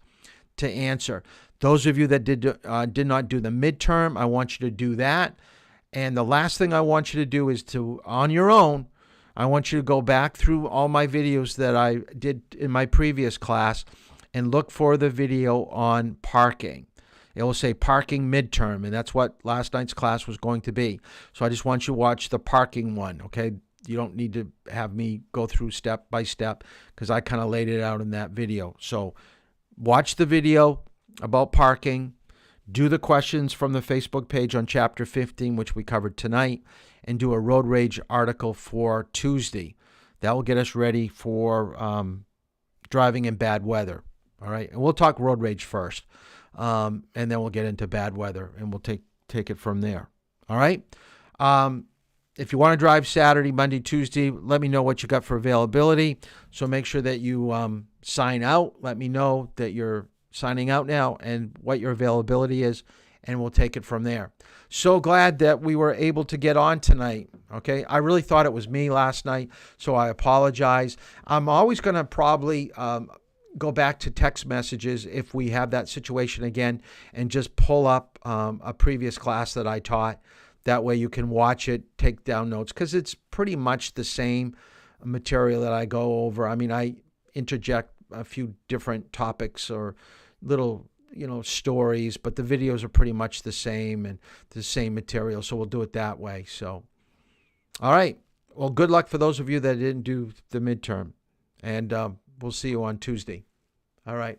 to answer. Those of you that did not do the midterm, I want you to do that. And the last thing I want you to do is to, on your own, I want you to go back through all my videos that I did in my previous class and look for the video on parking. It will say parking midterm, and that's what last night's class was going to be. So I just want you to watch the parking one, okay? You don't need to have me go through step by step because I kind of laid it out in that video. So watch the video about parking, do the questions from the Facebook page on Chapter 15, which we covered tonight, and do a road rage article for Tuesday. That will get us ready for driving in bad weather. All right, and we'll talk road rage first, and then we'll get into bad weather, and we'll take it from there. All right. If you want to drive Saturday, Monday, Tuesday, let me know what you got for availability. So make sure that you sign out. Let me know that you're signing out now and what your availability is, and we'll take it from there. So glad that we were able to get on tonight. Okay, I really thought it was me last night, so I apologize. I'm always going to probably go back to text messages if we have that situation again and just pull up a previous class that I taught. That way you can watch it, take down notes, because it's pretty much the same material that I go over. I mean, I interject a few different topics or little, stories, but the videos are pretty much the same and the same material. So we'll do it that way. So, all right. Well, good luck for those of you that didn't do the midterm. And we'll see you on Tuesday. All right.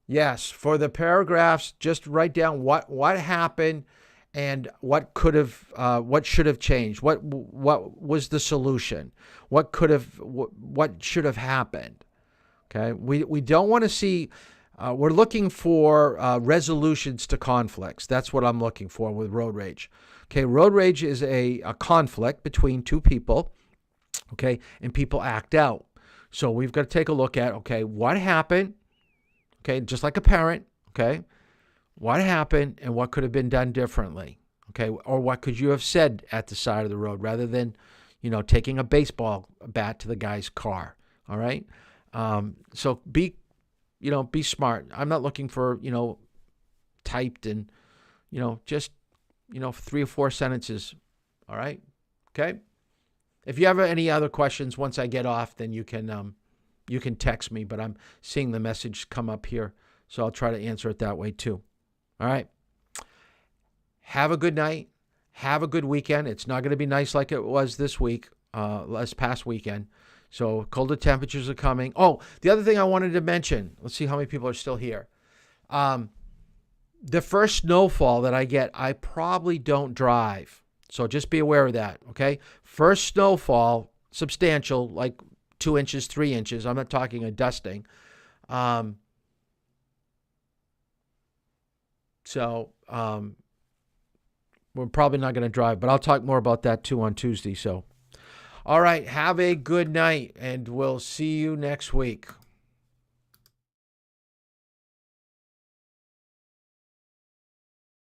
Yes, for the paragraphs, just write down what happened and what should have changed. What was the solution? What should have happened? Okay, we don't want to see. We're looking for resolutions to conflicts. That's what I'm looking for with road rage. Okay, road rage is a conflict between two people. Okay, and people act out. So we've got to take a look at, okay, what happened? Okay, just like a parent, okay, what happened and what could have been done differently? Okay, or what could you have said at the side of the road rather than, taking a baseball bat to the guy's car? All right, so be smart. I'm not looking for, typed and, just, 3 or 4 sentences. All right, okay. If you have any other questions once I get off, then you can text me, but I'm seeing the message come up here, so I'll try to answer it that way too. All right. Have a good night. Have a good weekend. It's not going to be nice like it was this past weekend. So colder temperatures are coming. Oh, the other thing I wanted to mention, let's see how many people are still here. The first snowfall that I get, I probably don't drive. So just be aware of that, okay? First snowfall, substantial, like 2 inches, 3 inches. I'm not talking a dusting. So we're probably not going to drive, but I'll talk more about that too on Tuesday. So, all right, have a good night, and we'll see you next week.